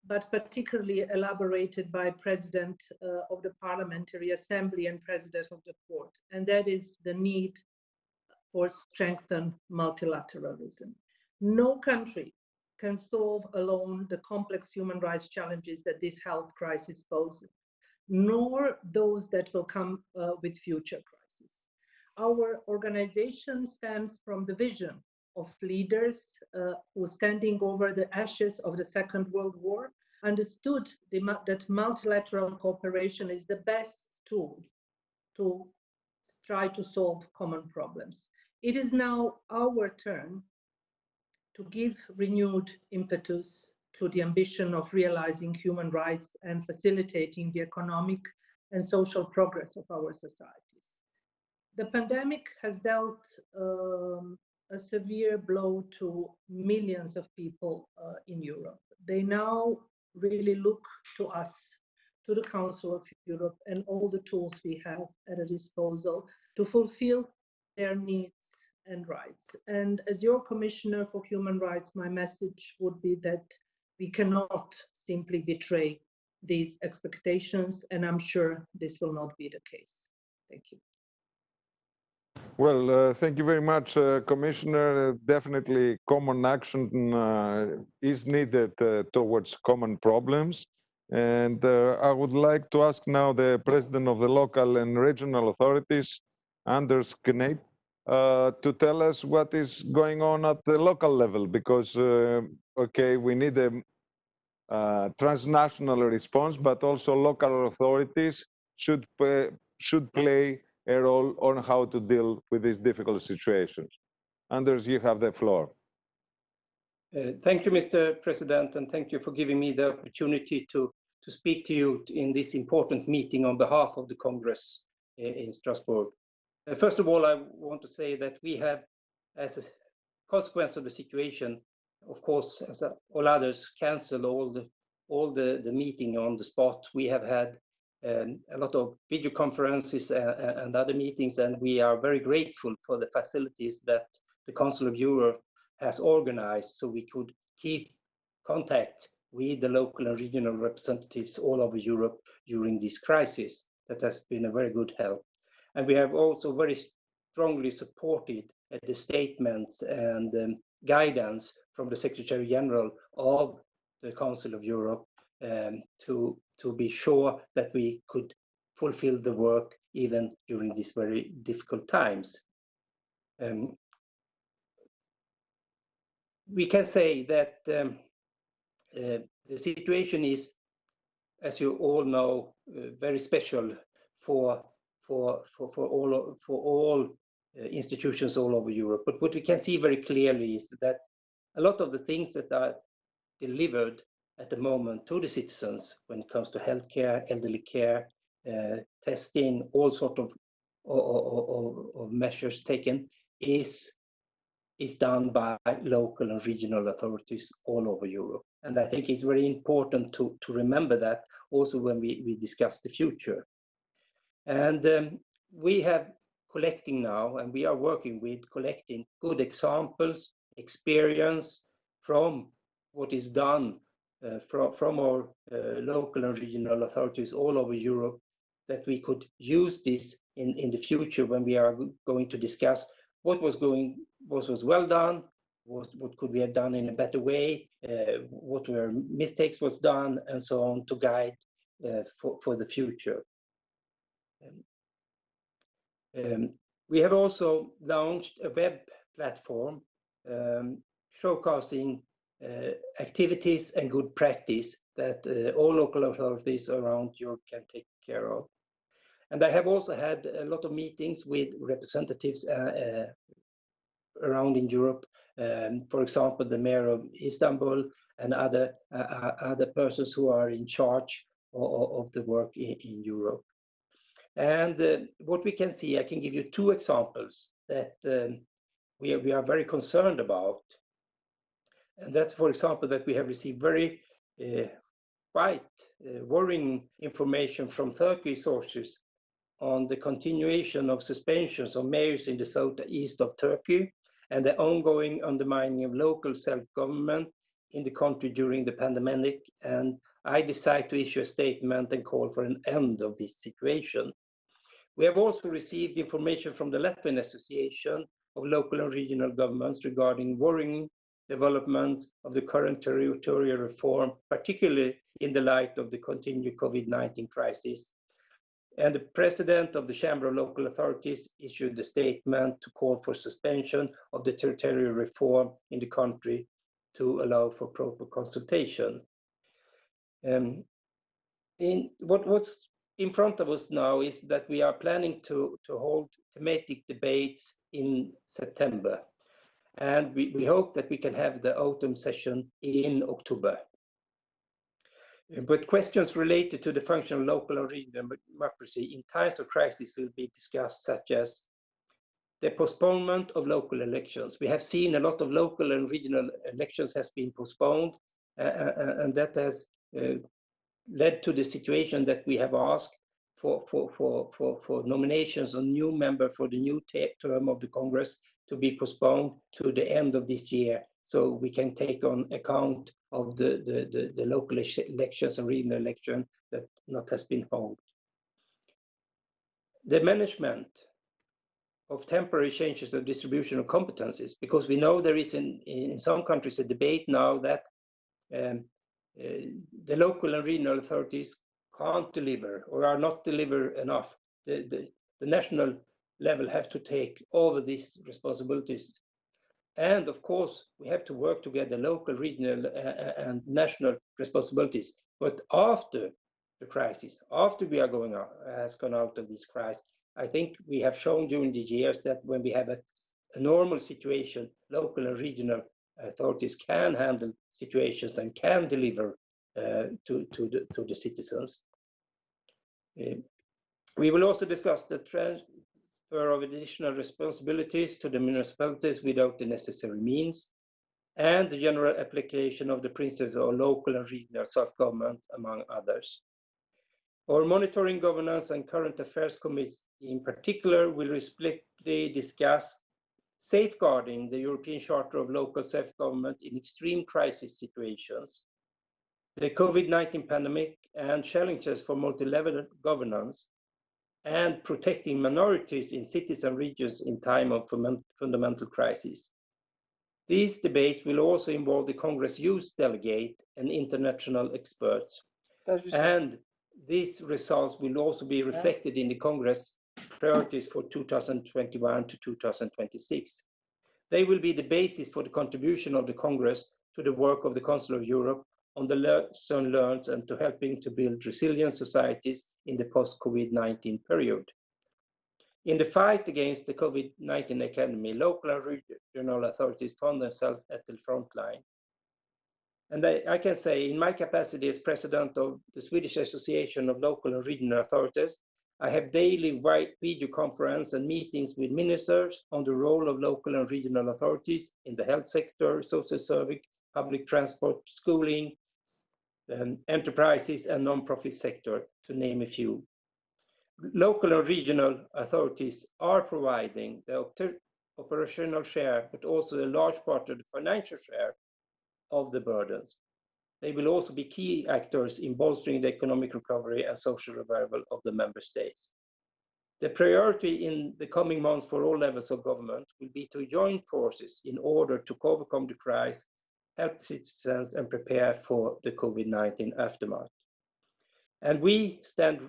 but particularly elaborated by President of the Parliamentary Assembly and President of the Court, and that is the need for strengthened multilateralism. No country can solve alone the complex human rights challenges that this health crisis poses, nor those that will come with future crises. Our organization stems from the vision of leaders who, standing over the ashes of the Second World War, understood that multilateral cooperation is the best tool to try to solve common problems. It is now our turn to give renewed impetus to the ambition of realizing human rights and facilitating the economic and social progress of our societies. The pandemic has dealt a severe blow to millions of people in Europe. They now really look to us, to the Council of Europe, and all the tools we have at our disposal to fulfill their needs and rights. And as your Commissioner for Human Rights, my message would be that we cannot simply betray these expectations, and I'm sure this will not be the case. Thank you. Well, thank you very much, Commissioner. Definitely common action is needed towards common problems. And I would like to ask now the President of the local and regional authorities, Anders Knape, to tell us what is going on at the local level, because, okay, we need a transnational response, but also local authorities should play a role on how to deal with these difficult situations. Anders, you have the floor. Thank you, Mr. President, and thank you for giving me the opportunity to speak to you in this important meeting on behalf of the Congress in Strasbourg. First of all, I want to say that we have, as a consequence of the situation, of course, as all others, cancelled all the meeting on the spot. We have had a lot of video conferences and other meetings, and we are very grateful for the facilities that the Council of Europe has organized so we could keep contact with the local and regional representatives all over Europe during this crisis. That has been a very good help. And we have also very strongly supported the statements and guidance from the Secretary General of the Council of Europe to be sure that we could fulfill the work even during these very difficult times. We can say that the situation is, as you all know, very special for all institutions all over Europe. But what we can see very clearly is that a lot of the things that are delivered at the moment to the citizens when it comes to healthcare, elderly care, testing, all sort of measures taken is done by local and regional authorities all over Europe. And I think it's very important to remember that also when we discuss the future. And we have collecting now, and we are working with collecting good examples, experience from what is done from our local and regional authorities all over Europe, that we could use this in the future when we are going to discuss what was well done, what could we have done in a better way, what were mistakes was done, and so on, to guide for the future. We have also launched a web platform showcasing activities and good practice that all local authorities around Europe can take care of. And I have also had a lot of meetings with representatives around in Europe, for example, the mayor of Istanbul and other persons who are in charge of the work in Europe. And what we can see, I can give you two examples that we are very concerned about. And that's, for example, that we have received very quite worrying information from Turkish sources on the continuation of suspensions of mayors in the southeast of Turkey and the ongoing undermining of local self-government in the country during the pandemic. And I decided to issue a statement and call for an end of this situation. We have also received information from the Latvian Association of Local and Regional Governments regarding worrying developments of the current territorial reform, particularly in the light of the continued COVID-19 crisis. And the president of the Chamber of Local Authorities issued a statement to call for suspension of the territorial reform in the country to allow for proper consultation. What's in front of us now is that we are planning to hold thematic debates in September. And we hope that we can have the autumn session in October. But questions related to the function of local and regional democracy in times of crisis will be discussed, such as the postponement of local elections. We have seen a lot of local and regional elections has been postponed, and that has led to the situation that we have asked for nominations of new member for the new term of the Congress to be postponed to the end of this year, so we can take on account of the local elections and regional election that not has been held. The management of temporary changes of distribution of competencies, because we know there is in some countries a debate now that the local and regional authorities can't deliver or are not deliver enough. The national level have to take over these responsibilities. And of course, we have to work together, local, regional, and national responsibilities. But after the crisis, after we are has gone out of this crisis, I think we have shown during the years that when we have a normal situation, local and regional authorities can handle situations and can deliver to the citizens. We will also discuss the transfer of additional responsibilities to the municipalities without the necessary means, and the general application of the principle of local and regional self-government, among others. Our Monitoring, Governance and Current Affairs Committee in particular will respectively discuss safeguarding the European Charter of Local Self-Government in extreme crisis situations, the COVID-19 pandemic and challenges for multi-level governance, and protecting minorities in cities and regions in time of fundamental crisis. These debates will also involve the Congress Youth Delegate and international experts. And these results will also be reflected in the Congress priorities for 2021 to 2026. They will be the basis for the contribution of the Congress to the work of the Council of Europe on the lesson learned and to helping to build resilient societies in the post-COVID-19 period. In the fight against the COVID-19 epidemic, local and regional authorities found themselves at the front line. And I can say, in my capacity as president of the Swedish Association of Local and Regional Authorities, I have daily video conference and meetings with ministers on the role of local and regional authorities in the health sector, social service, public transport, schooling, enterprises, and non-profit sector, to name a few. Local and regional authorities are providing the operational share, but also a large part of the financial share of the burdens. They will also be key actors in bolstering the economic recovery and social revival of the member states. The priority in the coming months for all levels of government will be to join forces in order to overcome the crisis, help citizens, and prepare for the COVID-19 aftermath. And we stand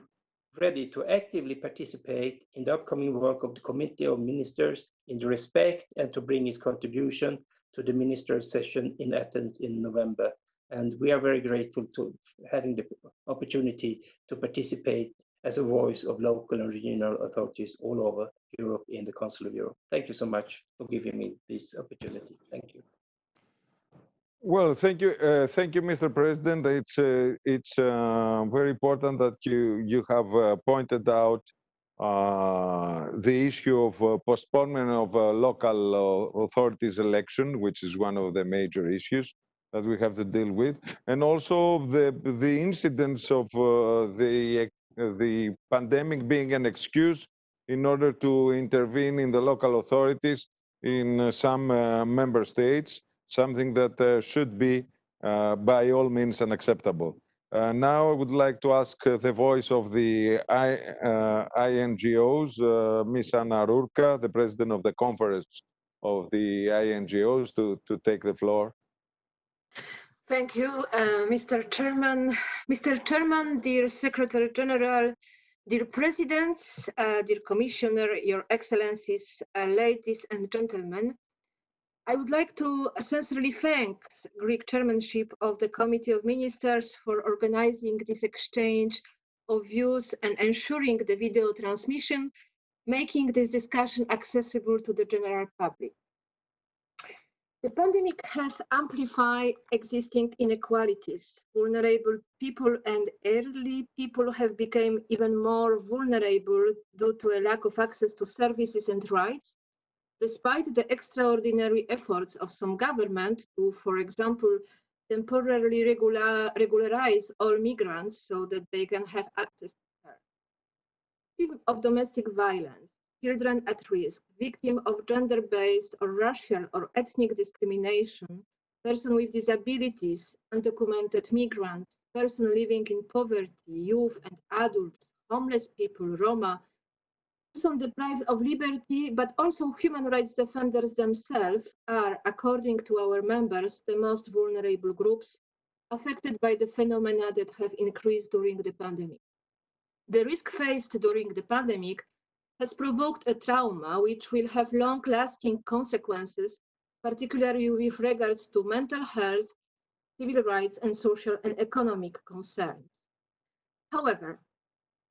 ready to actively participate in the upcoming work of the Committee of Ministers in the respect and to bring its contribution to the ministers' session in Athens in November. And we are very grateful to having the opportunity to participate as a voice of local and regional authorities all over Europe in the Council of Europe. Thank you so much for giving me this opportunity. Thank you. Well, thank you, Mr. President. It's very important that you have pointed out the issue of postponement of local authorities election, which is one of the major issues that we have to deal with, and also the incidence of the pandemic being an excuse in order to intervene in the local authorities in some member states, something that should be by all means unacceptable. Now I would like to ask the voice of the INGOs, Ms. Anna Rurka, the president of the conference of the INGOs, to take the floor. Thank you, Mr. Chairman. Mr. Chairman, dear Secretary General, dear Presidents, dear Commissioner, Your Excellencies, ladies and gentlemen, I would like to sincerely thank Greek Chairmanship of the Committee of Ministers for organizing this exchange of views and ensuring the video transmission, making this discussion accessible to the general public. The pandemic has amplified existing inequalities. Vulnerable people and elderly people have become even more vulnerable due to a lack of access to services and rights, despite the extraordinary efforts of some government to, for example, temporarily regularize all migrants so that they can have access to care. Victims of domestic violence, children at risk, victims of gender-based or racial or ethnic discrimination, persons with disabilities, undocumented migrants, persons living in poverty, youth and adults, homeless people, Roma, persons deprived of liberty, but also human rights defenders themselves are, according to our members, the most vulnerable groups affected by the phenomena that have increased during the pandemic. The risk faced during the pandemic has provoked a trauma which will have long-lasting consequences, particularly with regards to mental health, civil rights, and social and economic concerns. However,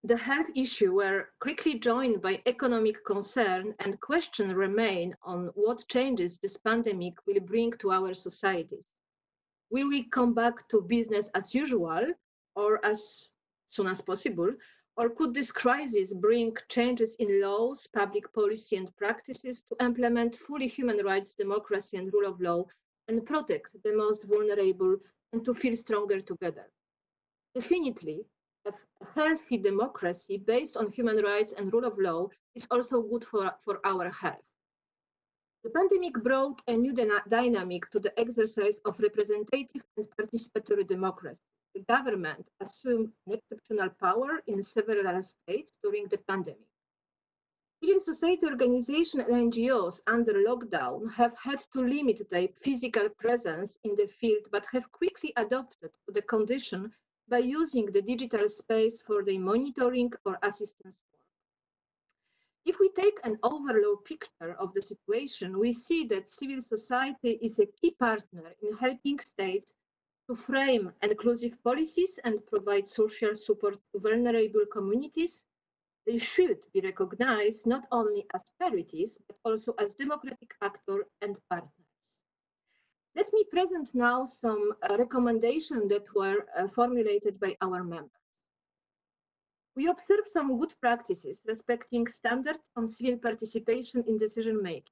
the health issue were quickly joined by economic concern, and questions remain on what changes this pandemic will bring to our societies. Will we come back to business as usual or as soon as possible? Or could this crisis bring changes in laws, public policy and practices to implement fully human rights, democracy and rule of law and protect the most vulnerable and to feel stronger together? Definitely, a healthy democracy based on human rights and rule of law is also good for our health. The pandemic brought a new dynamic to the exercise of representative and participatory democracy. The government assumed an exceptional power in several states during the pandemic. Civil society organizations and NGOs under lockdown have had to limit their physical presence in the field, but have quickly adapted to the condition by using the digital space for their monitoring or assistance work. If we take an overall picture of the situation, we see that civil society is a key partner in helping states to frame inclusive policies and provide social support to vulnerable communities, they should be recognized not only as charities, but also as democratic actors and partners. Let me present now some recommendations that were formulated by our members. We observe some good practices respecting standards on civil participation in decision-making.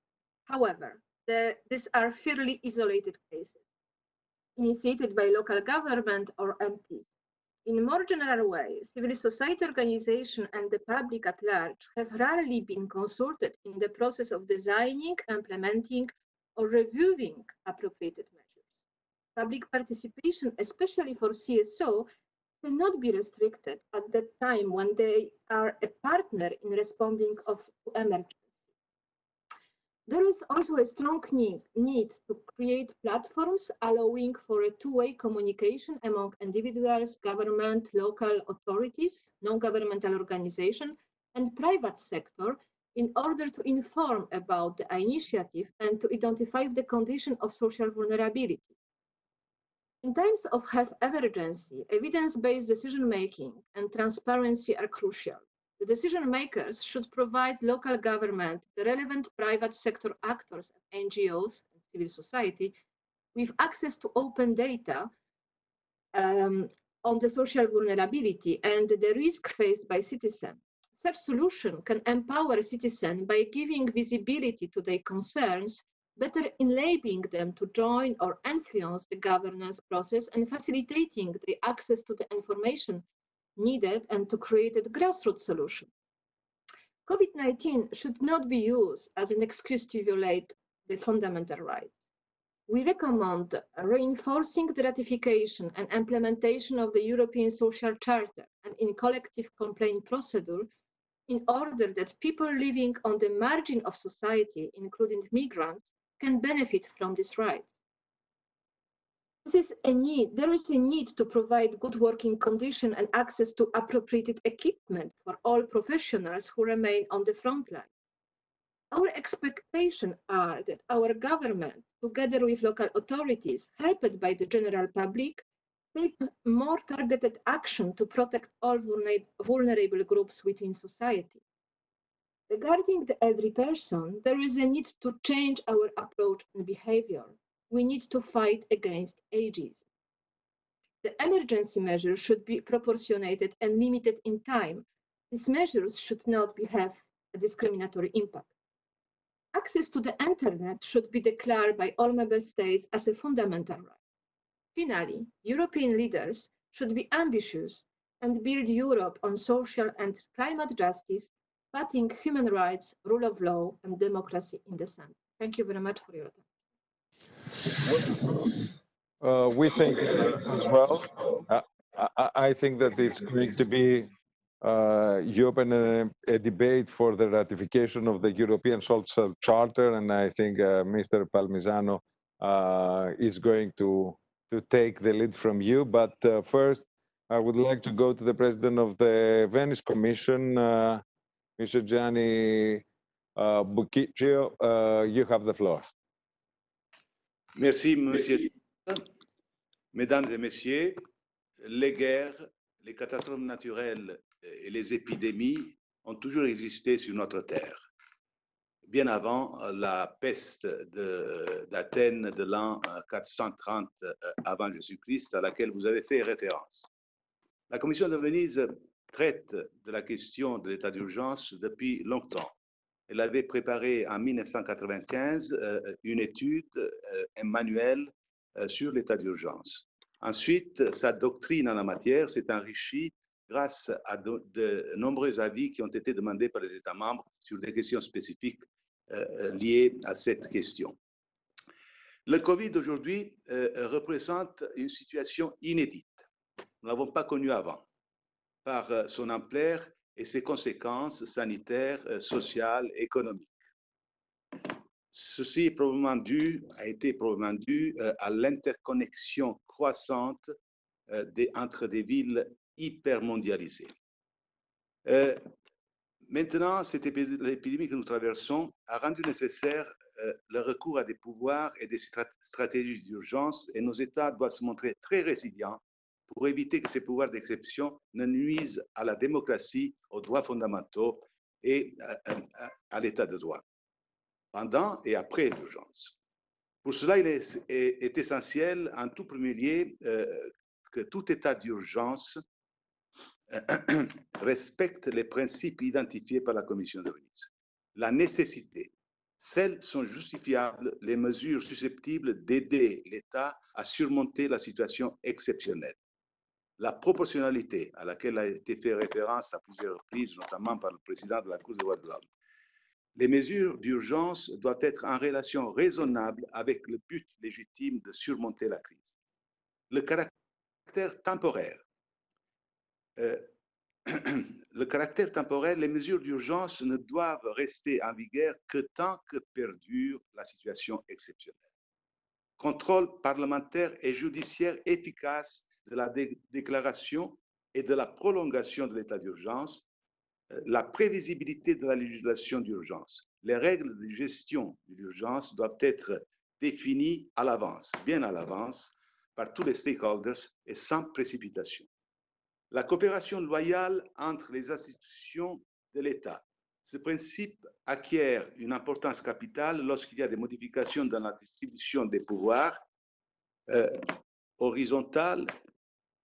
However, these are fairly isolated cases, initiated by local government or MPs. In a more general way, civil society organizations and the public at large have rarely been consulted in the process of designing, implementing, or reviewing appropriate measures. Public participation, especially for CSO, cannot be restricted at that time when they are a partner in responding to emergency. There is also a strong need to create platforms allowing for a two-way communication among individuals, government, local authorities, non-governmental organizations, and private sector in order to inform about the initiative and to identify the condition of social vulnerability. In times of health emergency, evidence-based decision-making and transparency are crucial. The decision makers should provide local government, the relevant private sector actors, and NGOs and civil society with access to open data on the social vulnerability and the risk faced by citizens. Such solution can empower citizens by giving visibility to their concerns, better enabling them to join or influence the governance process and facilitating the access to the information needed and to create a grassroots solution. COVID-19 should not be used as an excuse to violate the fundamental rights. We recommend reinforcing the ratification and implementation of the European Social Charter and in collective complaint procedure in order that people living on the margin of society, including migrants, can benefit from these rights. There is a need to provide good working conditions and access to appropriate equipment for all professionals who remain on the front line. Our expectations are that our government, together with local authorities, helped by the general public, take more targeted action to protect all vulnerable groups within society. Regarding the elderly person, there is a need to change our approach and behavior. We need to fight against ageism. The emergency measures should be proportionated and limited in time. These measures should not have a discriminatory impact. Access to the internet should be declared by all member states as a fundamental right. Finally, European leaders should be ambitious and build Europe on social and climate justice, putting human rights, rule of law, and democracy in the center. Thank you very much for your attention. We think as well. I think that it's going to be you open a debate for the ratification of the European Social Charter, and I think Mr. Palmisano is going to take the lead from you. But first, I would like to go to the President of the Venice Commission, Mr. Gianni Buciccio. You have the floor. Merci, Monsieur. Mesdames et Messieurs, les guerres, les catastrophes naturelles et les épidémies ont toujours existé sur notre terre. Bien avant la peste d'Athènes de l'an 430 avant Jésus-Christ, à laquelle vous avez fait référence. La Commission de Venise traite de la question de l'état d'urgence depuis longtemps. Elle avait préparé en 1995 une étude, un manuel sur l'état d'urgence. Ensuite, sa doctrine en la matière s'est enrichie grâce à de nombreux avis qui ont été demandés par les États membres sur des questions spécifiques liées à cette question. Le Covid aujourd'hui représente une situation inédite. Nous ne l'avons pas connue avant, par son ampleur et ses conséquences sanitaires, sociales, économiques. Ceci a été probablement dû à l'interconnexion croissante entre des villes hypermondialisées. Maintenant, cette l'épidémie que nous traversons a rendu nécessaire le recours à des pouvoirs et des stratégies d'urgence, et nos États doivent se montrer très résilients pour éviter que ces pouvoirs d'exception ne nuisent à la démocratie, aux droits fondamentaux et à l'état de droit, pendant et après l'urgence. Pour cela, il est essentiel, en tout premier lieu, que tout état d'urgence respecte les principes identifiés par la Commission de Venise. La nécessité, celles sont justifiables, les mesures susceptibles d'aider l'État à surmonter la situation exceptionnelle. La proportionnalité, à laquelle a été fait référence à plusieurs reprises, notamment par le président de la Cour des droits de l'homme. Les mesures d'urgence doivent être en relation raisonnable avec le but légitime de surmonter la crise. Le caractère temporaire. Le caractère temporaire, les mesures d'urgence ne doivent rester en vigueur que tant que perdure la situation exceptionnelle. Contrôle parlementaire et judiciaire efficace de la déclaration et de la prolongation de l'état d'urgence, la prévisibilité de la législation d'urgence. Les règles de gestion de l'urgence doivent être définies à l'avance, bien à l'avance, par tous les stakeholders et sans précipitation. La coopération loyale entre les institutions de l'État. Ce principe acquiert une importance capitale lorsqu'il y a des modifications dans la distribution des pouvoirs horizontales.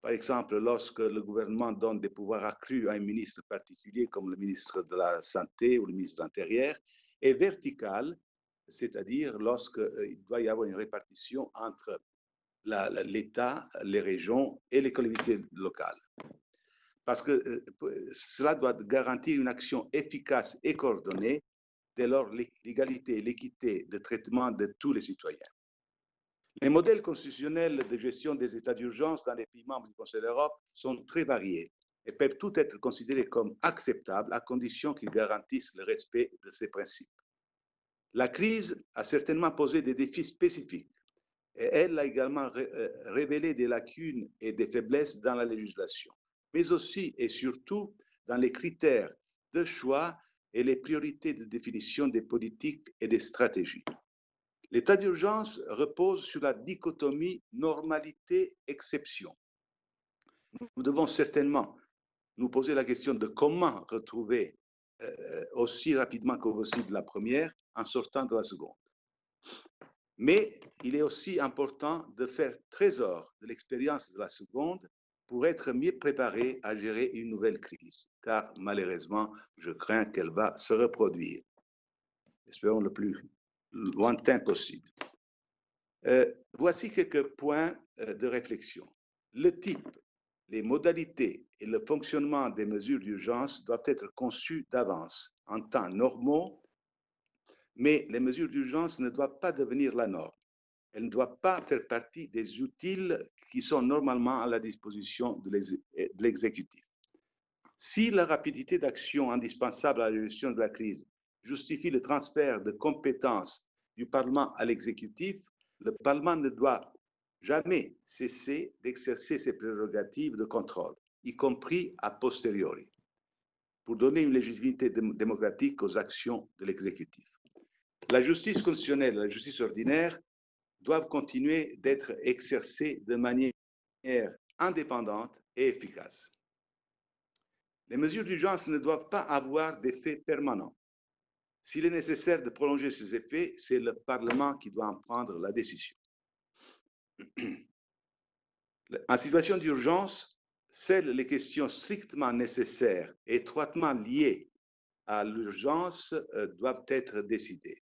Par exemple, lorsque le gouvernement donne des pouvoirs accrus à un ministre particulier, comme le ministre de la Santé ou le ministre de l'Intérieur, et verticale, c'est-à-dire lorsqu'il doit y avoir une répartition entre l'État, les régions et les collectivités locales. Parce que cela doit garantir une action efficace et coordonnée dès lors l'égalité et l'équité de traitement de tous les citoyens. Les modèles constitutionnels de gestion des états d'urgence dans les pays membres du Conseil de l'Europe sont très variés et peuvent tous être considérés comme acceptables à condition qu'ils garantissent le respect de ces principes. La crise a certainement posé des défis spécifiques et elle a également révélé des lacunes et des faiblesses dans la législation, mais aussi et surtout dans les critères de choix et les priorités de définition des politiques et des stratégies. L'état d'urgence repose sur la dichotomie normalité-exception. Nous devons certainement nous poser la question de comment retrouver aussi rapidement que possible la première en sortant de la seconde. Mais il est aussi important de faire trésor de l'expérience de la seconde pour être mieux préparé à gérer une nouvelle crise, car malheureusement, je crains qu'elle va se reproduire. Espérons le plus lointain possible. Voici quelques points de réflexion. Le type, les modalités et le fonctionnement des mesures d'urgence doivent être conçus d'avance, en temps normaux, mais les mesures d'urgence ne doivent pas devenir la norme. Elles ne doivent pas faire partie des outils qui sont normalement à la disposition de l'exécutif. Si la rapidité d'action indispensable à la gestion de la crise justifie le transfert de compétences du Parlement à l'exécutif, le Parlement ne doit jamais cesser d'exercer ses prérogatives de contrôle, y compris a posteriori, pour donner une légitimité démocratique aux actions de l'exécutif. La justice constitutionnelle et la justice ordinaire doivent continuer d'être exercées de manière indépendante et efficace. Les mesures d'urgence ne doivent pas avoir d'effet permanent. S'il est nécessaire de prolonger ces effets, c'est le Parlement qui doit en prendre la décision. En situation d'urgence, seules les questions strictement nécessaires et étroitement liées à l'urgence doivent être décidées.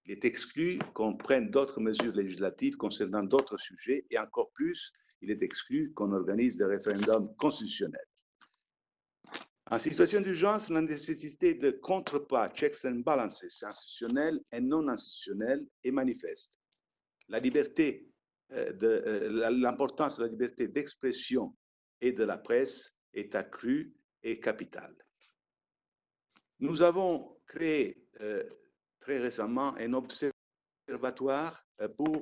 Il est exclu qu'on prenne d'autres mesures législatives concernant d'autres sujets et encore plus, il est exclu qu'on organise des référendums constitutionnels. En situation d'urgence, la nécessité de contrepoids, checks and balances, institutionnels et non institutionnels est manifeste. La liberté, l'importance de la liberté d'expression et de la presse est accrue et capitale. Nous avons créé très récemment un observatoire pour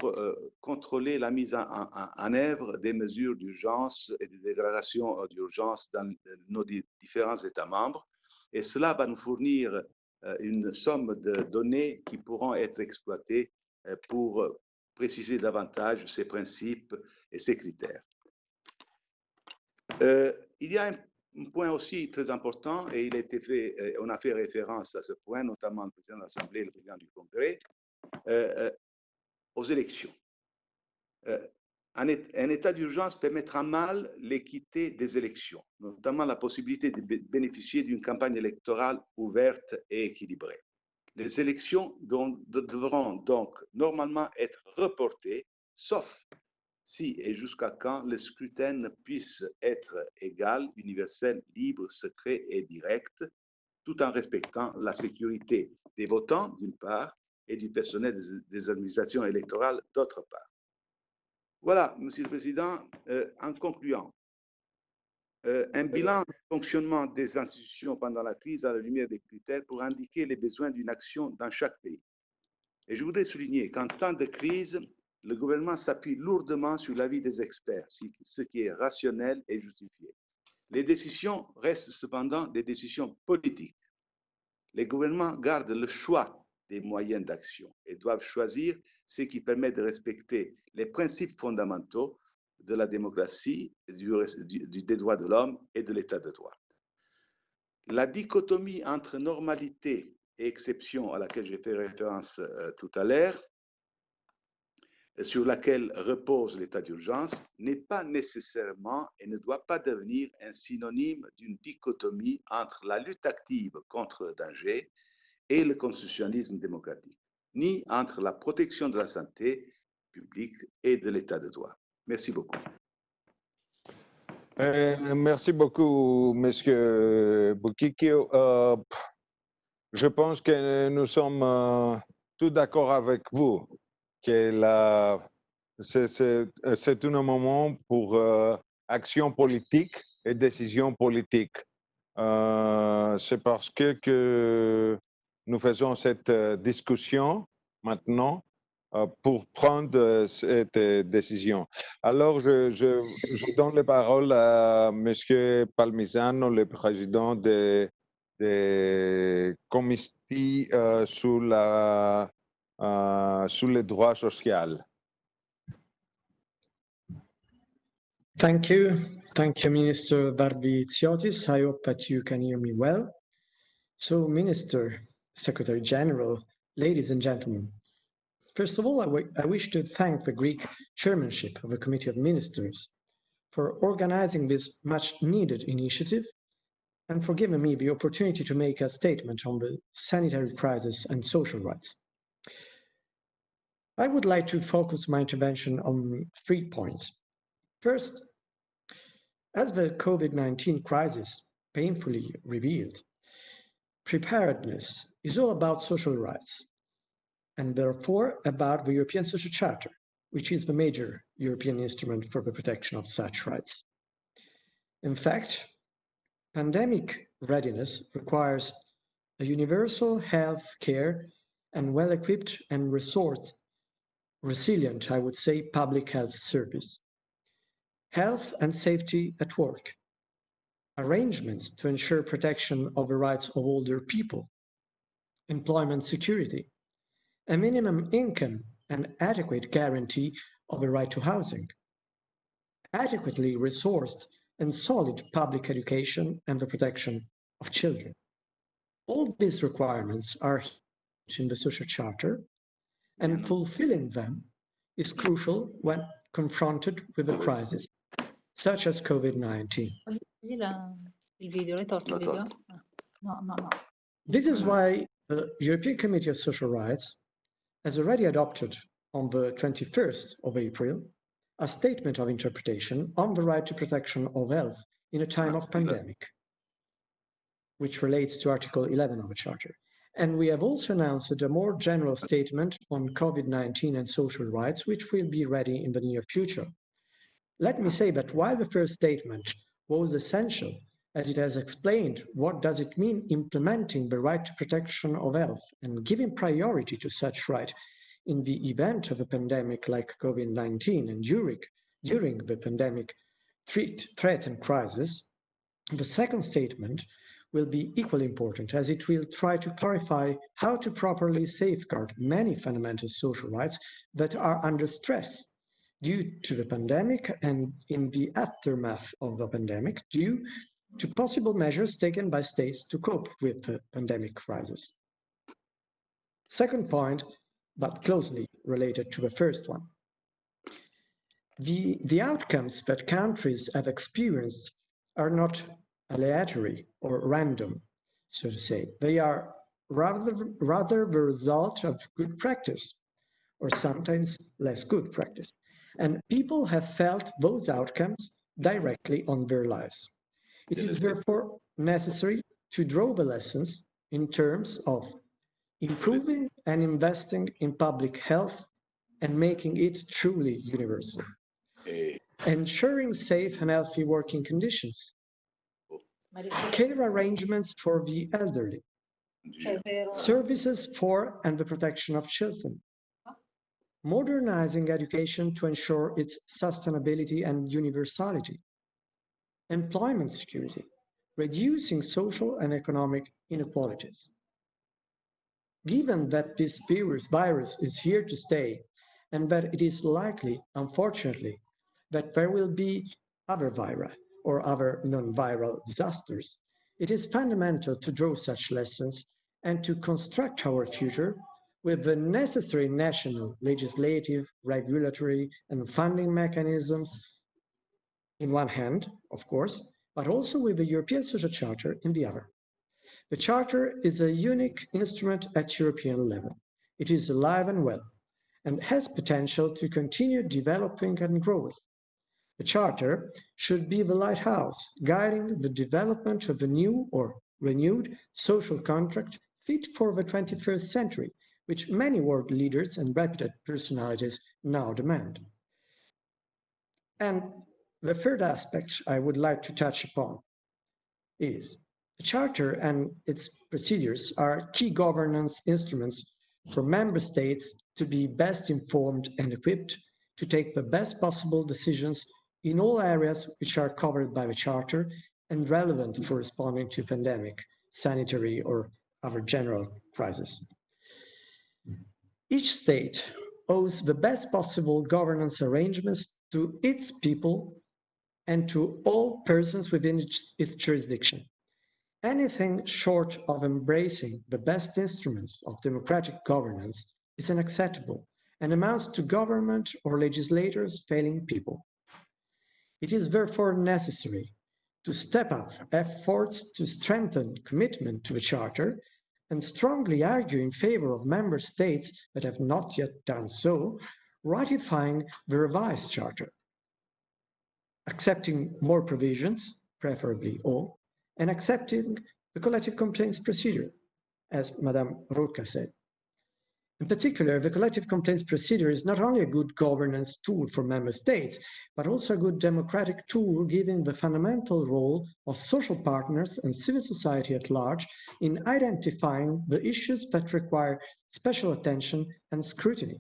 contrôler la mise en œuvre des mesures d'urgence et des déclarations d'urgence dans nos différents États membres. et cela va nous fournir une somme de données qui pourront être exploitées pour préciser davantage ces principes et ces critères. Il y a un point aussi très important, et il a été fait, on a fait référence à ce point, notamment le président de l'Assemblée et le président du Congrès, aux élections. Un état d'urgence peut mettre à mal l'équité des élections, notamment la possibilité de bénéficier d'une campagne électorale ouverte et équilibrée. Les élections devront donc normalement être reportées, sauf si et jusqu'à quand le scrutin puisse être égal, universel, libre, secret et direct, tout en respectant la sécurité des votants, d'une part, et du personnel des administrations électorales, d'autre part. Voilà, Monsieur le Président, en concluant, un bilan du fonctionnement des institutions pendant la crise à la lumière des critères pour indiquer les besoins d'une action dans chaque pays. Et je voudrais souligner qu'en temps de crise, le gouvernement s'appuie lourdement sur l'avis des experts, ce qui est rationnel et justifié. Les décisions restent cependant des décisions politiques. Les gouvernements gardent le choix des moyens d'action et doivent choisir ce qui permet de respecter les principes fondamentaux de la démocratie, des droits de l'homme et de l'état de droit. La dichotomie entre normalité et exception à laquelle j'ai fait référence tout à l'heure, sur laquelle repose l'état d'urgence, n'est pas nécessairement et ne doit pas devenir un synonyme d'une dichotomie entre la lutte active contre le danger et le constitutionnalisme démocratique, ni entre la protection de la santé publique et de l'état de droit. Merci beaucoup. Merci beaucoup, Monsieur Bukikio. Je pense que nous sommes tous d'accord avec vous que c'est un moment pour action politique et décision politique. C'est parce que nous faisons cette discussion maintenant pour prendre cette décision. Alors, je donne la parole à M. Palmisano, le président de comité sur les droits sociaux. Thank you, Minister Varvitsiotis. I hope that you can hear me well. So, Minister, Secretary General, ladies and gentlemen, first of all, I wish to thank the Greek Chairmanship of the Committee of Ministers for organizing this much-needed initiative and for giving me the opportunity to make a statement on the sanitary crisis and social rights. I would like to focus my intervention on 3 points. First, as the COVID-19 crisis painfully revealed, preparedness is all about social rights, and therefore about the European Social Charter, which is the major European instrument for the protection of such rights. In fact, pandemic readiness requires a universal health care and well-equipped and resilient, I would say, public health service. Health and safety at work, arrangements to ensure protection of the rights of older people, employment security, a minimum income and adequate guarantee of the right to housing, adequately resourced and solid public education and the protection of children. All these requirements are in the Social Charter, and fulfilling them is crucial when confronted with a crisis such as COVID-19. This is why the European Committee of Social Rights has already adopted on the 21st of April a statement of interpretation on the right to protection of health in a time of pandemic, which relates to Article 11 of the Charter. And we have also announced a more general statement on COVID-19 and social rights, which will be ready in the near future. Let me say that while the first statement was essential, as it has explained what does it mean implementing the right to protection of health and giving priority to such right in the event of a pandemic like COVID-19 and during the pandemic threat and crisis, the second statement will be equally important, as it will try to clarify how to properly safeguard many fundamental social rights that are under stress due to the pandemic and in the aftermath of the pandemic, due to possible measures taken by states to cope with the pandemic crisis. Second point, but closely related to the first one. The outcomes that countries have experienced are not aleatory or random, so to say. They are rather the result of good practice, or sometimes less good practice. And people have felt those outcomes directly on their lives. It is therefore necessary to draw the lessons in terms of improving and investing in public health and making it truly universal, ensuring safe and healthy working conditions, care arrangements for the elderly, services for and the protection of children, modernizing education to ensure its sustainability and universality, employment security, reducing social and economic inequalities. Given that this virus is here to stay, and that it is likely, unfortunately, that there will be other vira or other non-viral disasters, it is fundamental to draw such lessons and to construct our future with the necessary national, legislative, regulatory, and funding mechanisms in one hand, of course, but also with the European Social Charter in the other. The Charter is a unique instrument at European level. It is alive and well, and has potential to continue developing and growing. The Charter should be the lighthouse guiding the development of a new or renewed social contract fit for the 21st century, which many world leaders and reputed personalities now demand. And the third aspect I would like to touch upon is the Charter and its procedures are key governance instruments for member states to be best informed and equipped to take the best possible decisions in all areas which are covered by the Charter and relevant for responding to pandemic, sanitary, or other general crisis. Each state owes the best possible governance arrangements to its people and to all persons within its jurisdiction. Anything short of embracing the best instruments of democratic governance is unacceptable and amounts to government or legislators failing people. It is therefore necessary to step up efforts to strengthen commitment to the Charter and strongly argue in favor of member states that have not yet done so, ratifying the revised Charter, accepting more provisions, preferably all, and accepting the collective complaints procedure, as Madame Roca said. In particular, the collective complaints procedure is not only a good governance tool for member states, but also a good democratic tool given the fundamental role of social partners and civil society at large in identifying the issues that require special attention and scrutiny.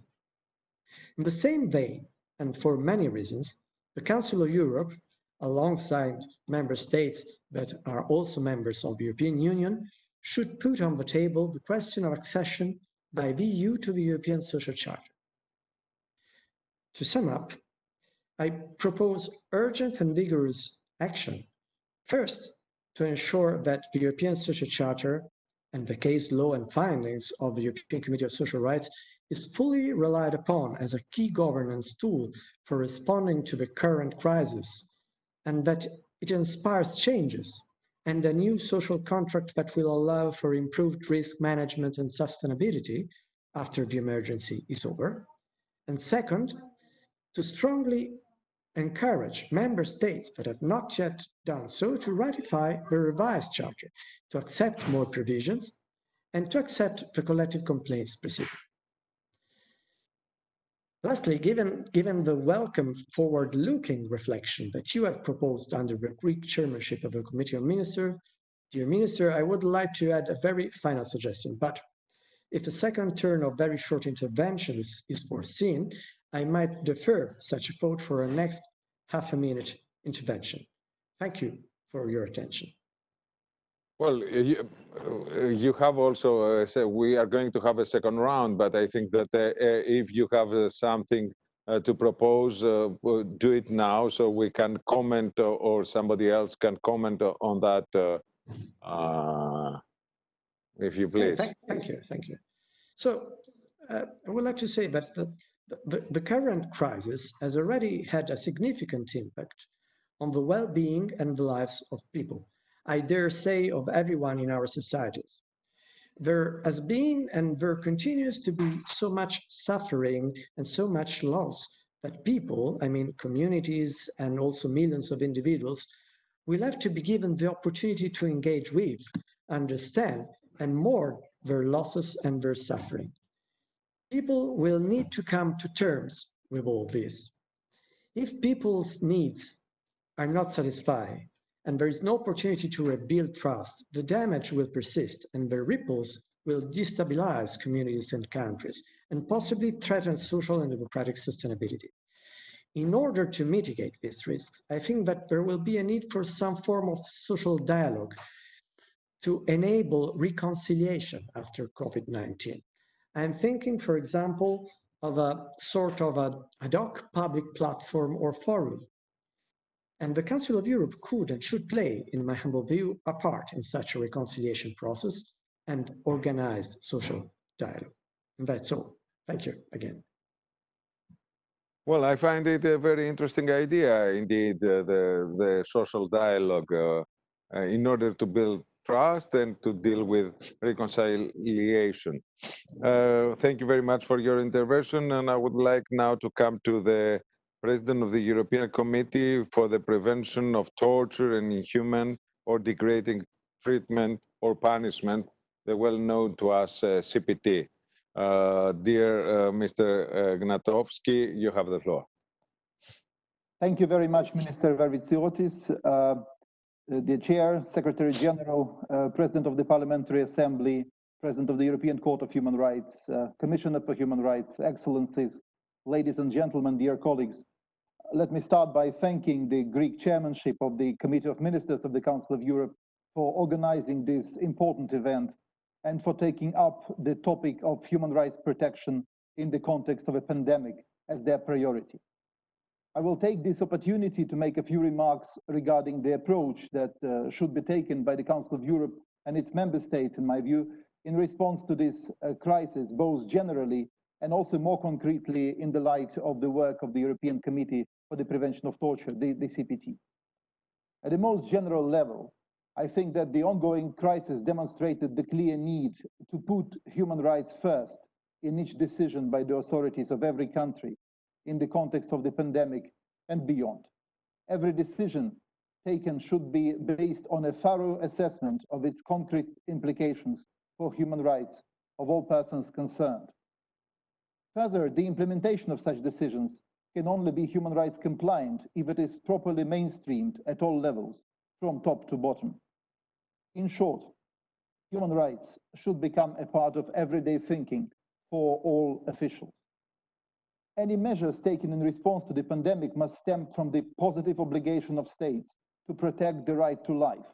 In the same vein, and for many reasons, the Council of Europe, alongside member states that are also members of the European Union, should put on the table the question of accession by the EU to the European Social Charter. To sum up, I propose urgent and vigorous action. First, to ensure that the European Social Charter and the case law and findings of the European Committee of Social Rights is fully relied upon as a key governance tool for responding to the current crisis, and that it inspires changes and a new social contract that will allow for improved risk management and sustainability after the emergency is over. And second, to strongly encourage member states that have not yet done so to ratify the revised Charter, to accept more provisions, and to accept the collective complaints procedure. Lastly, given the welcome forward-looking reflection that you have proposed under the Greek chairmanship of the Committee of Ministers, dear Minister, I would like to add a very final suggestion, but if a second turn of very short intervention is foreseen, I might defer such a vote for a next half-a-minute intervention. Thank you for your attention. Well, you have also said we are going to have a second round, but I think that if you have something to propose, do it now so we can comment or somebody else can comment on that, if you please. Thank you. So I would like to say that the current crisis has already had a significant impact on the well-being and the lives of people. I dare say of everyone in our societies. There has been and there continues to be so much suffering and so much loss that people, I mean communities and also millions of individuals, will have to be given the opportunity to engage with, understand, and mourn their losses and their suffering. People will need to come to terms with all this. If people's needs are not satisfied, and there is no opportunity to rebuild trust, the damage will persist and the ripples will destabilize communities and countries and possibly threaten social and democratic sustainability. In order to mitigate these risks, I think that there will be a need for some form of social dialogue to enable reconciliation after COVID-19. I'm thinking, for example, of a sort of an ad hoc public platform or forum. And the Council of Europe could and should play, in my humble view, a part in such a reconciliation process and organized social dialogue. And that's all. Thank you again. Well, I find it a very interesting idea, indeed, the social dialogue in order to build trust and to deal with reconciliation. Thank you very much for your intervention, and I would like now to come to the President of the European Committee for the Prevention of Torture and Inhuman or Degrading Treatment or Punishment, the well-known to us CPT. Dear Mr. Gnatowski, you have the floor. Thank you very much, Minister Varvitsiotis, the Chair, Secretary General, President of the Parliamentary Assembly, President of the European Court of Human Rights, Commissioner for Human Rights, Excellencies, ladies and gentlemen, dear colleagues. Let me start by thanking the Greek Chairmanship of the Committee of Ministers of the Council of Europe for organizing this important event and for taking up the topic of human rights protection in the context of a pandemic as their priority. I will take this opportunity to make a few remarks regarding the approach that should be taken by the Council of Europe and its member states, in my view, in response to this crisis, both generally and also more concretely in the light of the work of the European Committee for the Prevention of Torture, the CPT. At the most general level, I think that the ongoing crisis demonstrated the clear need to put human rights first in each decision by the authorities of every country in the context of the pandemic and beyond. Every decision taken should be based on a thorough assessment of its concrete implications for human rights of all persons concerned. Further, the implementation of such decisions can only be human rights compliant if it is properly mainstreamed at all levels, from top to bottom. In short, human rights should become a part of everyday thinking for all officials. Any measures taken in response to the pandemic must stem from the positive obligation of states to protect the right to life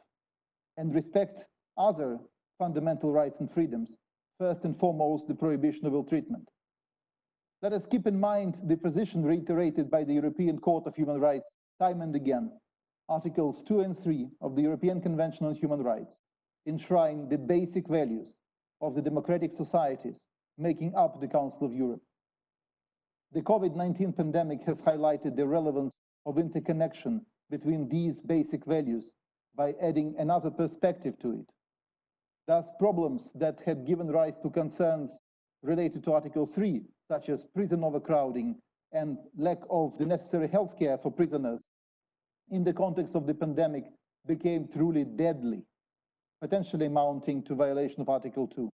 and respect other fundamental rights and freedoms, first and foremost, the prohibition of ill treatment. Let us keep in mind the position reiterated by the European Court of Human Rights time and again. Articles 2 and 3 of the European Convention on Human Rights enshrine the basic values of the democratic societies making up the Council of Europe. The COVID-19 pandemic has highlighted the relevance of interconnection between these basic values by adding another perspective to it. Thus, problems that had given rise to concerns related to Article 3, such as prison overcrowding and lack of the necessary healthcare for prisoners, in the context of the pandemic became truly deadly, potentially amounting to violation of Article 2.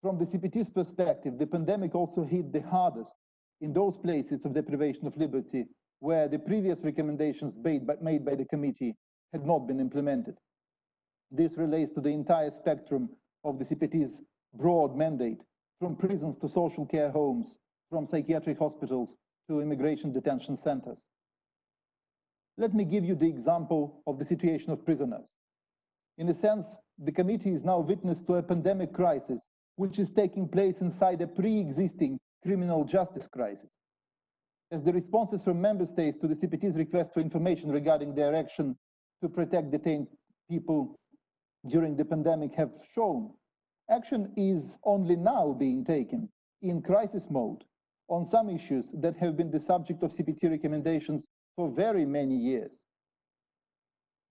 From the CPT's perspective, the pandemic also hit the hardest in those places of deprivation of liberty where the previous recommendations made by the committee had not been implemented. This relates to the entire spectrum of the CPT's broad mandate, from prisons to social care homes, from psychiatric hospitals to immigration detention centers. Let me give you the example of the situation of prisoners. In a sense, the committee is now witness to a pandemic crisis, which is taking place inside a pre-existing criminal justice crisis. As the responses from member states to the CPT's request for information regarding their action to protect detained people during the pandemic have shown, action is only now being taken in crisis mode on some issues that have been the subject of CPT recommendations for very many years.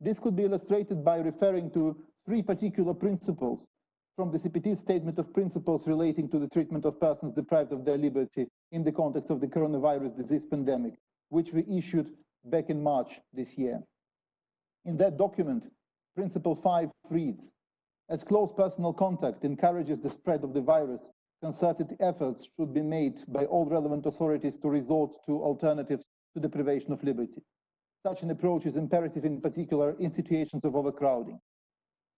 This could be illustrated by referring to three particular principles from the CPT Statement of Principles relating to the treatment of persons deprived of their liberty in the context of the coronavirus disease pandemic, which we issued back in March this year. In that document, Principle 5 reads, as close personal contact encourages the spread of the virus, concerted efforts should be made by all relevant authorities to resort to alternatives to the privation of liberty. Such an approach is imperative in particular in situations of overcrowding.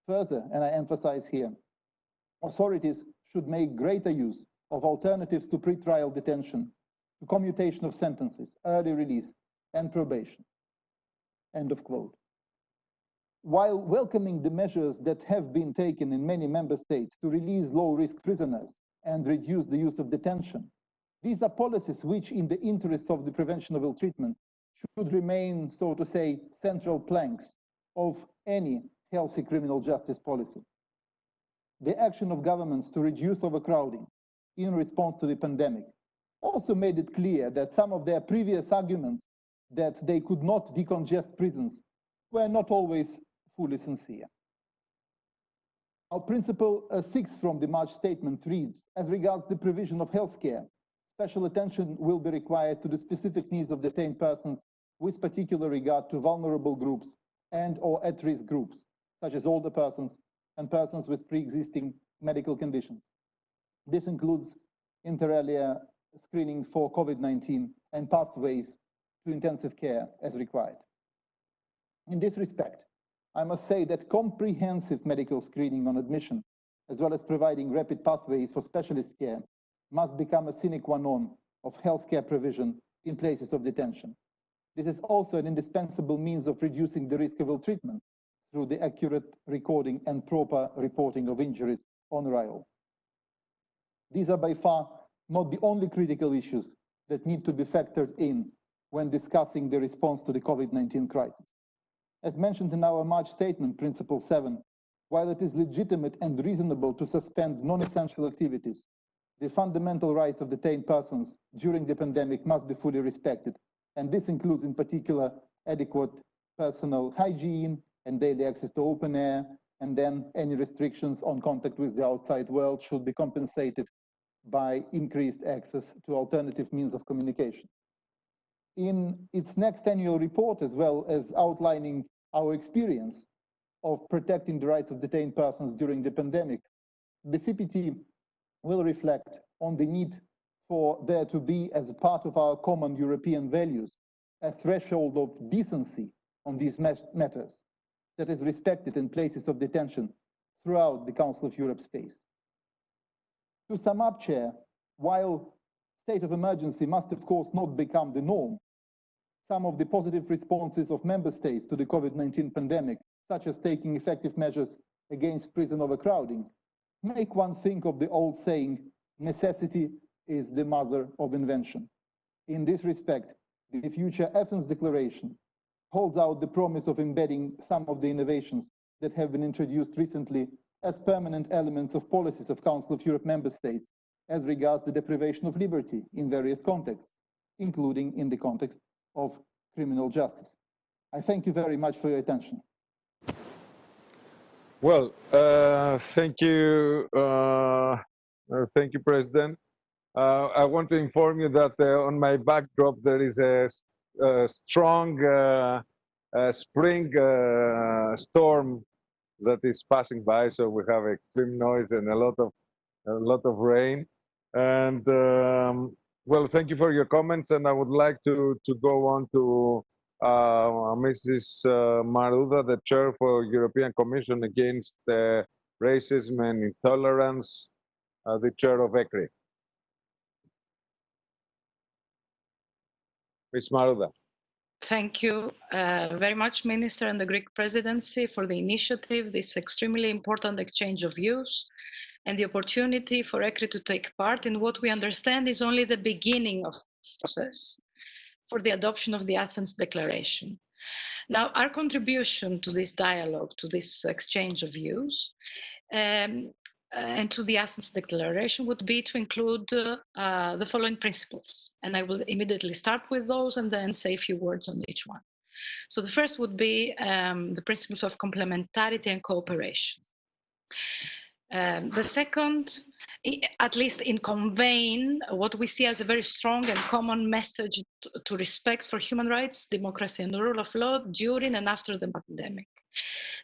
Further, and I emphasize here, authorities should make greater use of alternatives to pretrial detention, to commutation of sentences, early release, and probation. End of quote. While welcoming the measures that have been taken in many member states to release low-risk prisoners and reduce the use of detention, these are policies which, in the interests of the prevention of ill treatment, should remain, so to say, central planks of any healthy criminal justice policy. The action of governments to reduce overcrowding in response to the pandemic also made it clear that some of their previous arguments that they could not decongest prisons were not always fully sincere. Our Principle 6 from the March statement reads, as regards the provision of health care, special attention will be required to the specific needs of detained persons with particular regard to vulnerable groups and or at-risk groups, such as older persons and persons with pre-existing medical conditions. This includes inter alia screening for COVID-19 and pathways to intensive care as required. In this respect, I must say that comprehensive medical screening on admission, as well as providing rapid pathways for specialist care, must become a sine qua non of healthcare provision in places of detention. This is also an indispensable means of reducing the risk of ill treatment through the accurate recording and proper reporting of injuries on arrival. These are by far not the only critical issues that need to be factored in when discussing the response to the COVID-19 crisis. As mentioned in our March statement, Principle 7, while it is legitimate and reasonable to suspend non-essential activities, the fundamental rights of detained persons during the pandemic must be fully respected, and this includes in particular adequate personal hygiene and daily access to open air, and then any restrictions on contact with the outside world should be compensated by increased access to alternative means of communication. In its next annual report, as well as outlining our experience of protecting the rights of detained persons during the pandemic, the CPT will reflect on the need for there to be, as a part of our common European values, a threshold of decency on these matters that is respected in places of detention throughout the Council of Europe space. To sum up, Chair, while state of emergency must of course not become the norm, some of the positive responses of member states to the COVID-19 pandemic, such as taking effective measures against prison overcrowding, make one think of the old saying, necessity is the mother of invention. In this respect, the future Athens Declaration holds out the promise of embedding some of the innovations that have been introduced recently as permanent elements of policies of Council of Europe member states as regards the deprivation of liberty in various contexts, including in the context of criminal justice. I thank you very much for your attention. Well, thank you, President. I want to inform you that on my backdrop there is a strong spring storm that is passing by, so we have extreme noise and a lot of rain. And well, thank you for your comments, and I would like to go on to Mrs. Marija, the Chair for European Commission Against Racism and Intolerance, the Chair of ECRI. Ms. Marija. Thank you very much, Minister, and the Greek presidency for the initiative, this extremely important exchange of views, and the opportunity for ECRI to take part in what we understand is only the beginning of the process for the adoption of the Athens Declaration. Now, our contribution to this dialogue, to this exchange of views, and to the Athens Declaration would be to include the following principles. And I will immediately start with those and then say a few words on each one. So the first would be the principles of complementarity and cooperation. The second, at least in conveying what we see as a very strong and common message to respect for human rights, democracy, and the rule of law during and after the pandemic.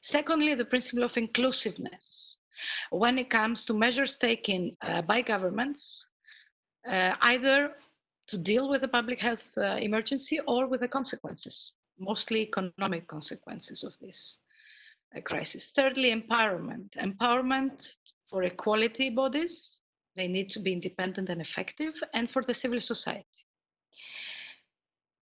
Secondly, the principle of inclusiveness when it comes to measures taken by governments, either to deal with the public health emergency or with the consequences, mostly economic consequences of this crisis. Thirdly, empowerment. Empowerment for equality bodies. They need to be independent and effective, and for the civil society.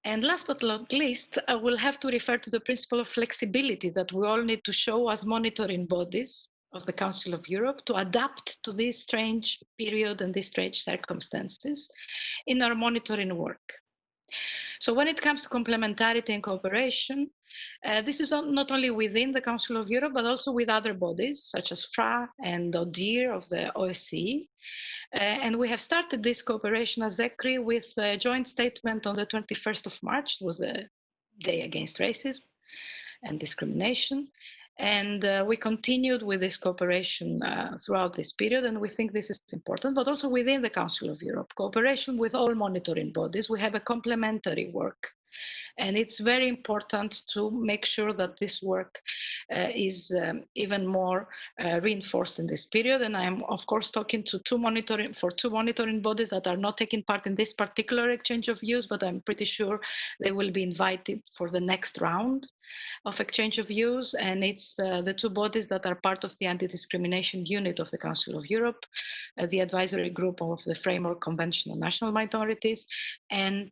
And last but not least, I will have to refer to the principle of flexibility that we all need to show as monitoring bodies of the Council of Europe to adapt to this strange period and these strange circumstances in our monitoring work. So when it comes to complementarity and cooperation, this is not only within the Council of Europe, but also with other bodies such as FRA and ODIHR of the OSCE. And we have started this cooperation as ECRI with a joint statement on the 21st of March. It was the Day Against Racism and Discrimination. And we continued with this cooperation throughout this period, and we think this is important, but also within the Council of Europe, cooperation with all monitoring bodies. We have a complementary work, and it's very important to make sure that this work is even more reinforced in this period. And I'm, of course, talking to two monitoring bodies that are not taking part in this particular exchange of views, but I'm pretty sure they will be invited for the next round of exchange of views, and it's the two bodies that are part of the anti-discrimination unit of the Council of Europe, the advisory group of the Framework Convention on National Minorities, and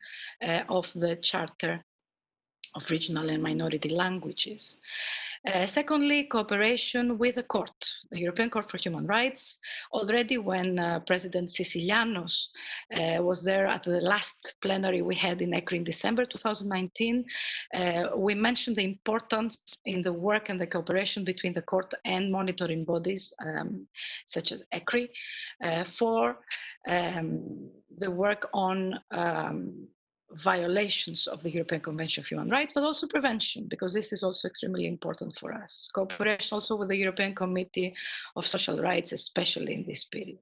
of the Charter of Regional and Minority Languages. Secondly, cooperation with the court, the European Court for Human Rights. Already when President Sicilianos was there at the last plenary we had in ECRI in December 2019, we mentioned the importance in the work and the cooperation between the court and monitoring bodies such as ECRI for the work on violations of the European Convention of Human Rights, but also prevention, because this is also extremely important for us. Cooperation also with the European Committee of Social Rights, especially in this period.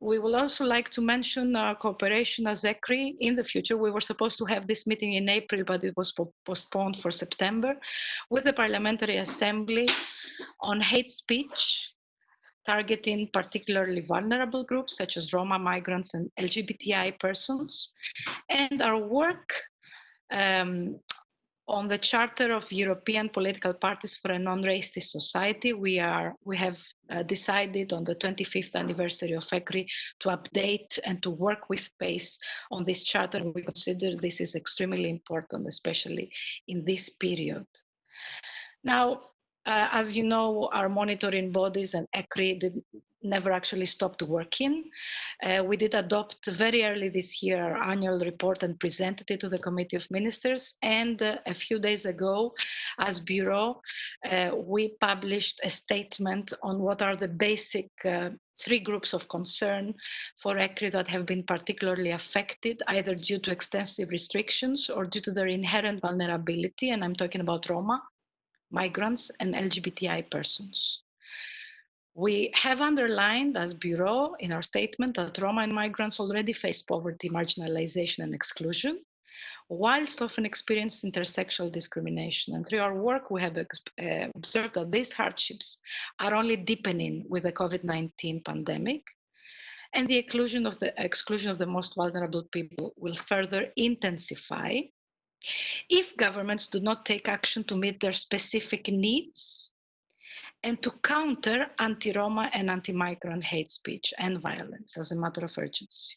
We will also like to mention our cooperation as ECRI in the future. We were supposed to have this meeting in April, but it was postponed for September, with the Parliamentary Assembly on hate speech, targeting particularly vulnerable groups such as Roma, migrants, and LGBTI persons, and our work on the Charter of European Political Parties for a Non-Racist Society. We have decided on the 25th anniversary of ECRI to update and to work with pace on this charter. We consider this is extremely important, especially in this period. Now, as you know, our monitoring bodies and ECRI never actually stopped working. We did adopt very early this year our annual report and presented it to the Committee of Ministers. And a few days ago, as Bureau, we published a statement on what are the basic three groups of concern for ECRI that have been particularly affected, either due to extensive restrictions or due to their inherent vulnerability. And I'm talking about Roma, migrants, and LGBTI persons. We have underlined as Bureau in our statement that Roma and migrants already face poverty, marginalization, and exclusion, whilst often experience intersexual discrimination. And through our work, we have observed that these hardships are only deepening with the COVID-19 pandemic, and the exclusion of the most vulnerable people will further intensify if governments do not take action to meet their specific needs and to counter anti-Roma and anti-migrant hate speech and violence as a matter of urgency.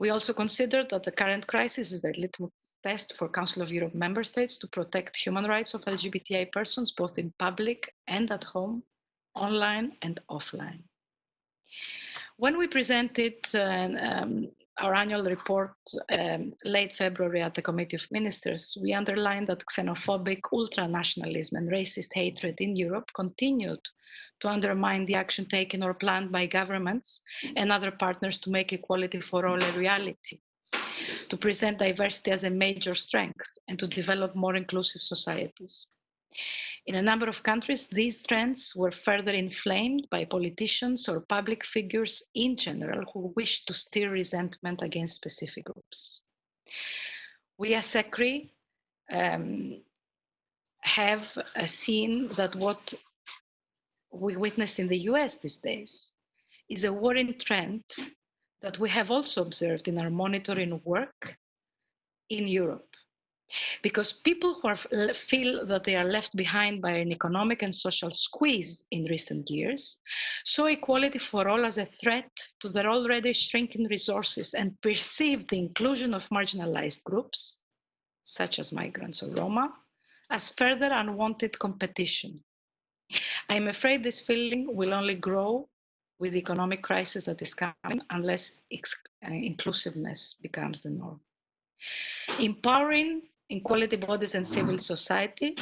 We also consider that the current crisis is a litmus test for Council of Europe member states to protect human rights of LGBTI persons, both in public and at home, online and offline. When we presented our annual report late February at the Committee of Ministers, we underlined that xenophobic ultranationalism and racist hatred in Europe continued to undermine the action taken or planned by governments and other partners to make equality for all a reality, to present diversity as a major strength, and to develop more inclusive societies. In a number of countries, these trends were further inflamed by politicians or public figures in general who wished to stir resentment against specific groups. We as CoE have seen that what we witness in the US these days is a worrying trend that we have also observed in our monitoring work in Europe. Because people who feel that they are left behind by an economic and social squeeze in recent years saw equality for all as a threat to their already shrinking resources and perceived the inclusion of marginalized groups, such as migrants or Roma, as further unwanted competition. I'm afraid this feeling will only grow with the economic crisis that is coming unless inclusiveness becomes the norm. Empowering equality bodies and civil society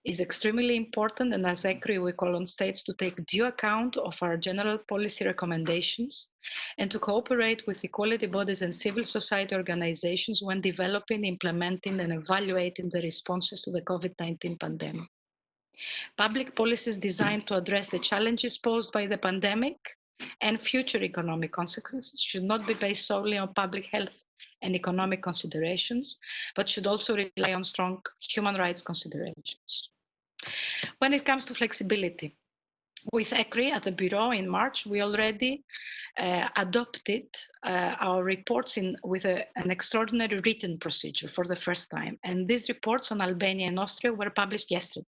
is extremely important, and as CoE we call on states to take due account of our general policy recommendations and to cooperate with equality bodies and civil society organizations when developing, implementing and evaluating the responses to the COVID-19 pandemic. Public policies designed to address the challenges posed by the pandemic and future economic consequences should not be based solely on public health and economic considerations, but should also rely on strong human rights considerations. When it comes to flexibility, with CoE at the Bureau in March, we already adopted our reports with an extraordinary written procedure for the first time. And these reports on Albania and Austria were published yesterday.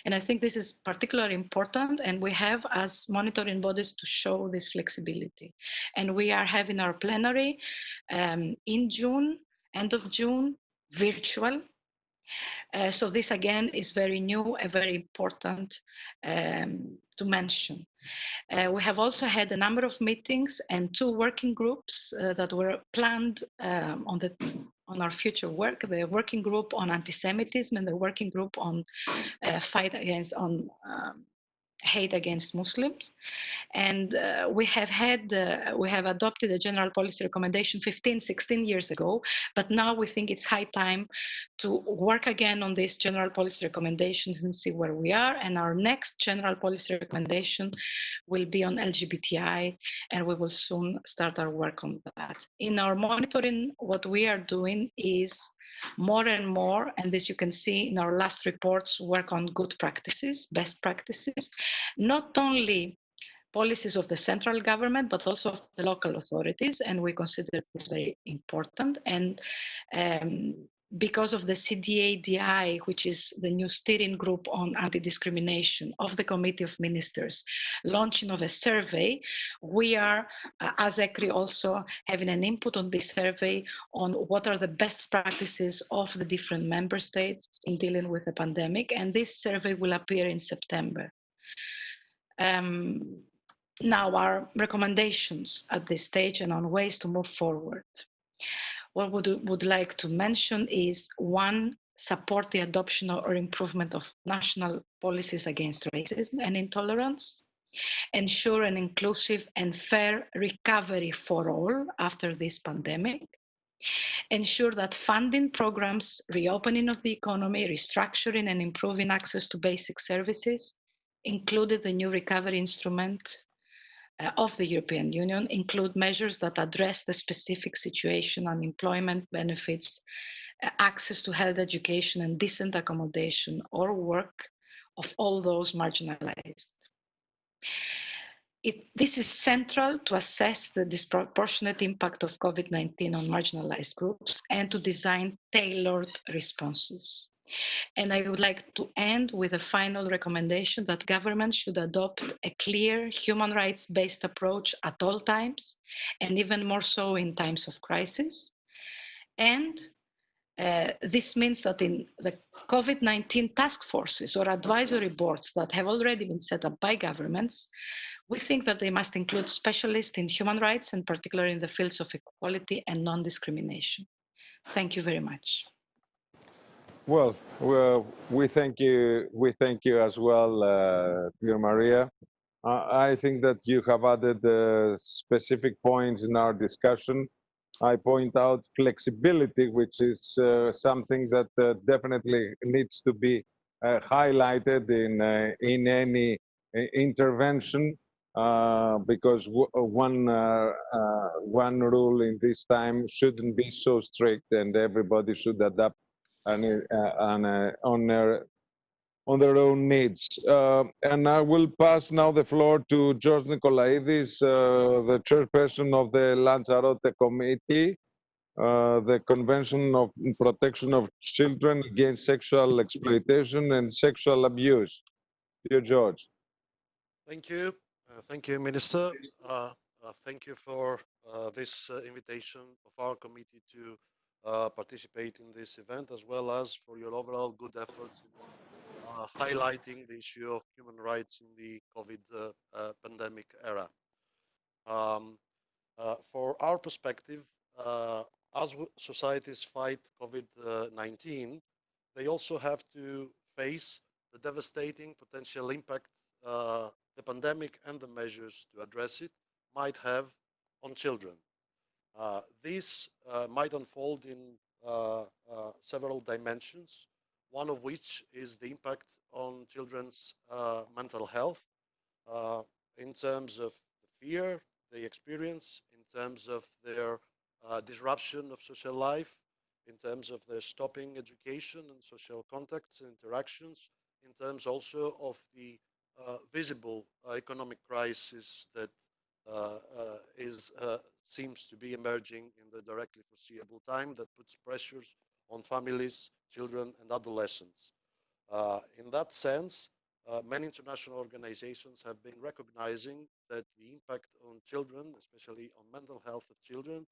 And I think this is particularly important, and we have as monitoring bodies to show this flexibility. And we are having our plenary in June, end of June, virtual. So this again is very new and very important to mention. We have also had a number of meetings and 2 working groups that were planned on our future work, the working group on anti-Semitism and the working group on hate against Muslims. And we have adopted a general policy recommendation 16 years ago, but now we think it's high time to work again on these general policy recommendations and see where we are. And our next general policy recommendation will be on LGBTI, and we will soon start our work on that. In our monitoring, what we are doing is more and more, and this you can see in our last reports, work on good practices, best practices, not only policies of the central government, but also of the local authorities, and we consider this very important. And because of the CDA-DI, which is the new steering group on anti-discrimination of the Committee of Ministers, launching of a survey, we are, as CoE, also having an input on this survey on what are the best practices of the different member states in dealing with the pandemic, and this survey will appear in September. Now, our recommendations at this stage and on ways to move forward. What we would like to mention is, 1, support the adoption or improvement of national policies against racism and intolerance, ensure an inclusive and fair recovery for all after this pandemic, ensure that funding programs, reopening of the economy, restructuring and improving access to basic services, included the new recovery instrument of the European Union, include measures that address the specific situation on employment benefits, access to health education and decent accommodation or work of all those marginalized. This is central to assess the disproportionate impact of COVID-19 on marginalized groups and to design tailored responses. And I would like to end with a final recommendation that governments should adopt a clear human rights-based approach at all times, and even more so in times of crisis. And this means that in the COVID-19 task forces or advisory boards that have already been set up by governments, we think that they must include specialists in human rights, and particularly in the fields of equality and non-discrimination. Thank you very much. Well, we thank you. We thank you as well, dear Maria. I think that you have added specific points in our discussion. I point out flexibility, which is something that definitely needs to be highlighted in any intervention, because one rule in this time shouldn't be so strict, and everybody should adapt on their own needs. And I will pass now the floor to George Nikolaidis, the chairperson of the Lanzarote Committee, the Convention of Protection of Children Against Sexual Exploitation and Sexual Abuse. Dear George. Thank you. Thank you, Minister. Thank you for this invitation of our committee to participate in this event, as well as for your overall good efforts in highlighting the issue of human rights in the COVID pandemic era. For our perspective, as societies fight COVID-19, they also have to face the devastating potential impact the pandemic and the measures to address it might have on children. This might unfold in several dimensions, one of which is the impact on children's mental health in terms of the fear they experience, in terms of their disruption of social life, in terms of their stopping education and social contacts and interactions, in terms also of the visible economic crisis that seems to be emerging in the directly foreseeable time, that puts pressures on families, children, and adolescents. In that sense, many international organizations have been recognizing that the impact on children, especially on mental health of children,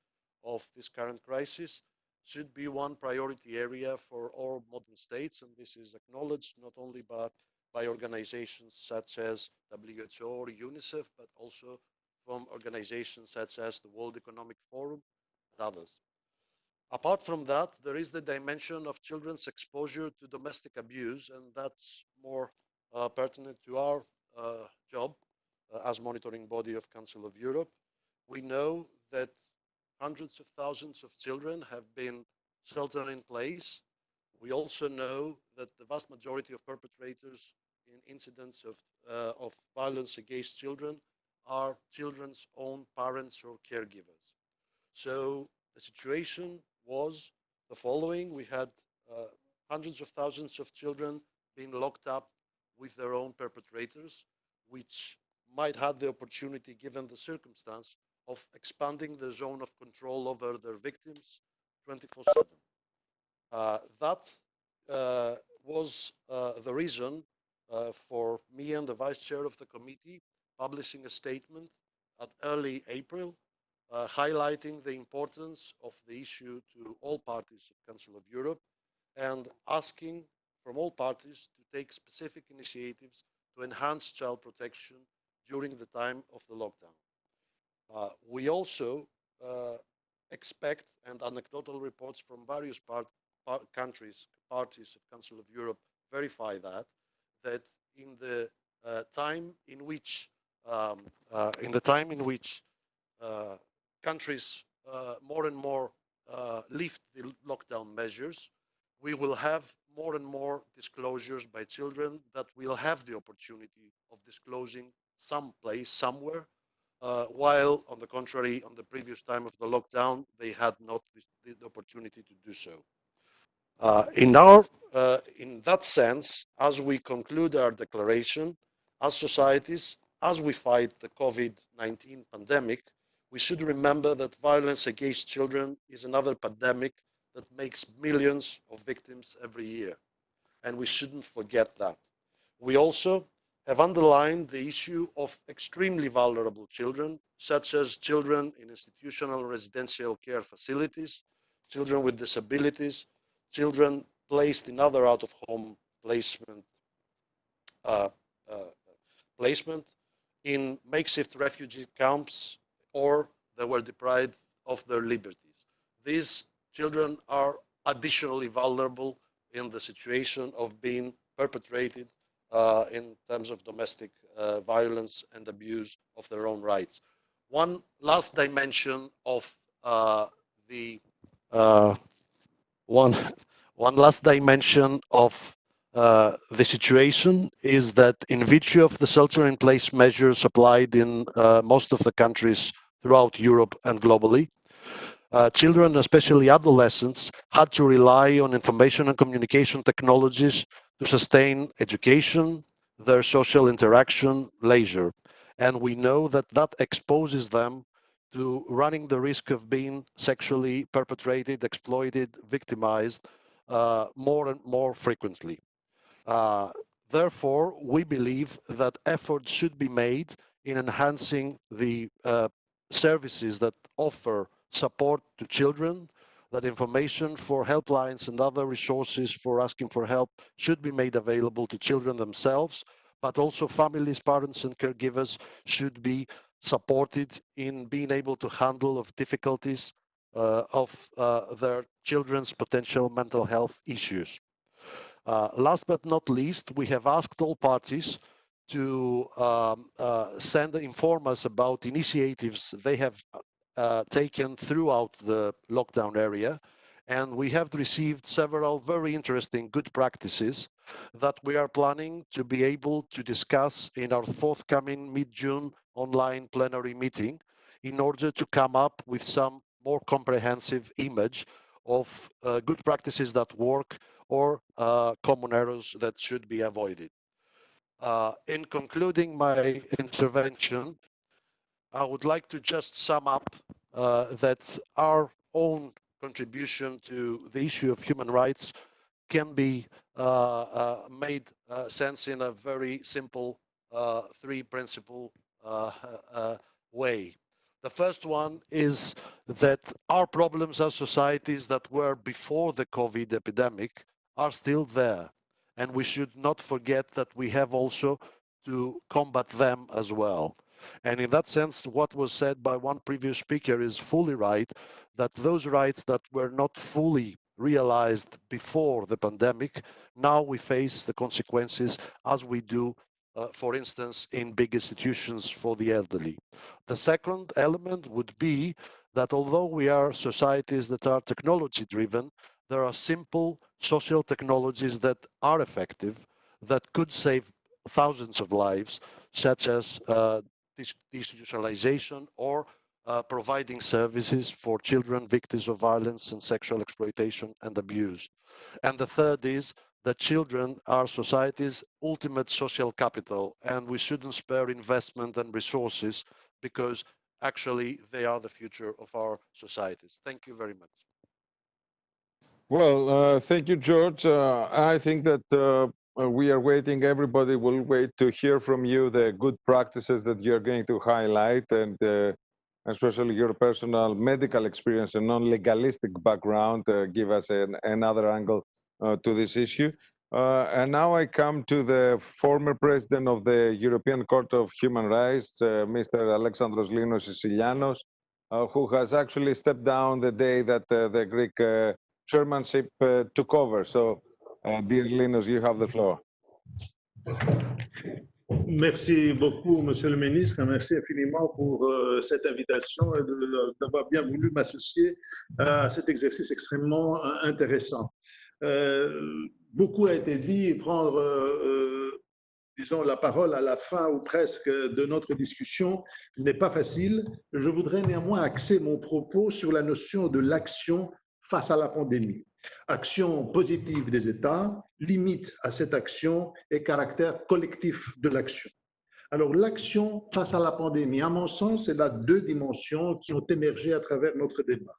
of this current crisis should be one priority area for all modern states, and this is acknowledged not only by organizations such as WHO or UNICEF, but also from organizations such as the World Economic Forum and others. Apart from that, there is the dimension of children's exposure to domestic abuse, and that's more pertinent to our job as monitoring body of Council of Europe. We know that hundreds of thousands of children have been sheltered in place. We also know that the vast majority of perpetrators in incidents of violence against children are children's own parents or caregivers. So the situation was the following. We had hundreds of thousands of children being locked up with their own perpetrators, which might have the opportunity, given the circumstance, of expanding the zone of control over their victims 24/7. That was the reason for me and the vice chair of the committee publishing a statement at early April, highlighting the importance of the issue to all parties of Council of Europe and asking from all parties to take specific initiatives to enhance child protection during the time of the lockdown. We also expect, and anecdotal reports from various countries, parties of Council of Europe verify that in the time in which countries more and more lift the lockdown measures, we will have more and more disclosures by children that will have the opportunity of disclosing someplace, somewhere, while on the contrary, on the previous time of the lockdown, they had not the opportunity to do so. In that sense, as we conclude our declaration, as societies, as we fight the COVID-19 pandemic, we should remember that violence against children is another pandemic that makes millions of victims every year. And we shouldn't forget that. We also have underlined the issue of extremely vulnerable children, such as children in institutional residential care facilities, children with disabilities, children placed in other out-of-home placement, in makeshift refugee camps, or they were deprived of their liberties. These children are additionally vulnerable in the situation of being perpetrated in terms of domestic violence and abuse of their own rights. One last dimension of the situation is that in virtue of the shelter-in-place measures applied in most of the countries throughout Europe and globally, children, especially adolescents, had to rely on information and communication technologies to sustain education, their social interaction, leisure. And we know that that exposes them to running the risk of being sexually perpetrated, exploited, victimized more and more frequently. Therefore, we believe that efforts should be made in enhancing the services that offer support to children, that information for helplines and other resources for asking for help should be made available to children themselves, but also families, parents, and caregivers should be supported in being able to handle of difficulties of their children's potential mental health issues. Last but not least, we have asked all parties to inform us about initiatives they have taken throughout the lockdown area. And we have received several very interesting good practices that we are planning to be able to discuss in our forthcoming mid-June online plenary meeting in order to come up with some more comprehensive image of good practices that work or common errors that should be avoided. In concluding my intervention, I would like to just sum up that our own contribution to the issue of human rights can be made sense in a very simple three-principle way. The first one is that our problems as societies that were before the COVID epidemic are still there, and we should not forget that we have also to combat them as well. And in that sense, what was said by one previous speaker is fully right, that those rights that were not fully realized before the pandemic, now we face the consequences as we do, for instance, in big institutions for the elderly. The second element would be that although we are societies that are technology-driven, there are simple social technologies that are effective, that could save thousands of lives, such as institutionalization or providing services for children victims of violence and sexual exploitation and abuse. And the third is that children are society's ultimate social capital, and we shouldn't spare investment and resources because actually they are the future of our societies. Thank you very much. Well, thank you, George. I think that we are waiting, everybody will wait to hear from you the good practices that you're going to highlight, and especially your personal medical experience and non-legalistic background give us another angle to this issue. And now I come to the former president of the European Court of Human Rights, Mr. Alexandros Linos Sicilianos, who has actually stepped down the day that the Greek chairmanship took over. So, dear Linos, you have the floor. Merci beaucoup, Monsieur le Ministre. Merci infiniment pour cette invitation et d'avoir bien voulu m'associer à cet exercice extrêmement intéressant. Beaucoup a été dit et prendre, disons, la parole à la fin ou presque de notre discussion n'est pas facile. Je voudrais néanmoins axer mon propos sur la notion de l'action face à la pandémie. Action positive des États, limite à cette action et caractère collectif de l'action. Alors, l'action face à la pandémie, à mon sens, c'est là deux dimensions qui ont émergé à travers notre débat.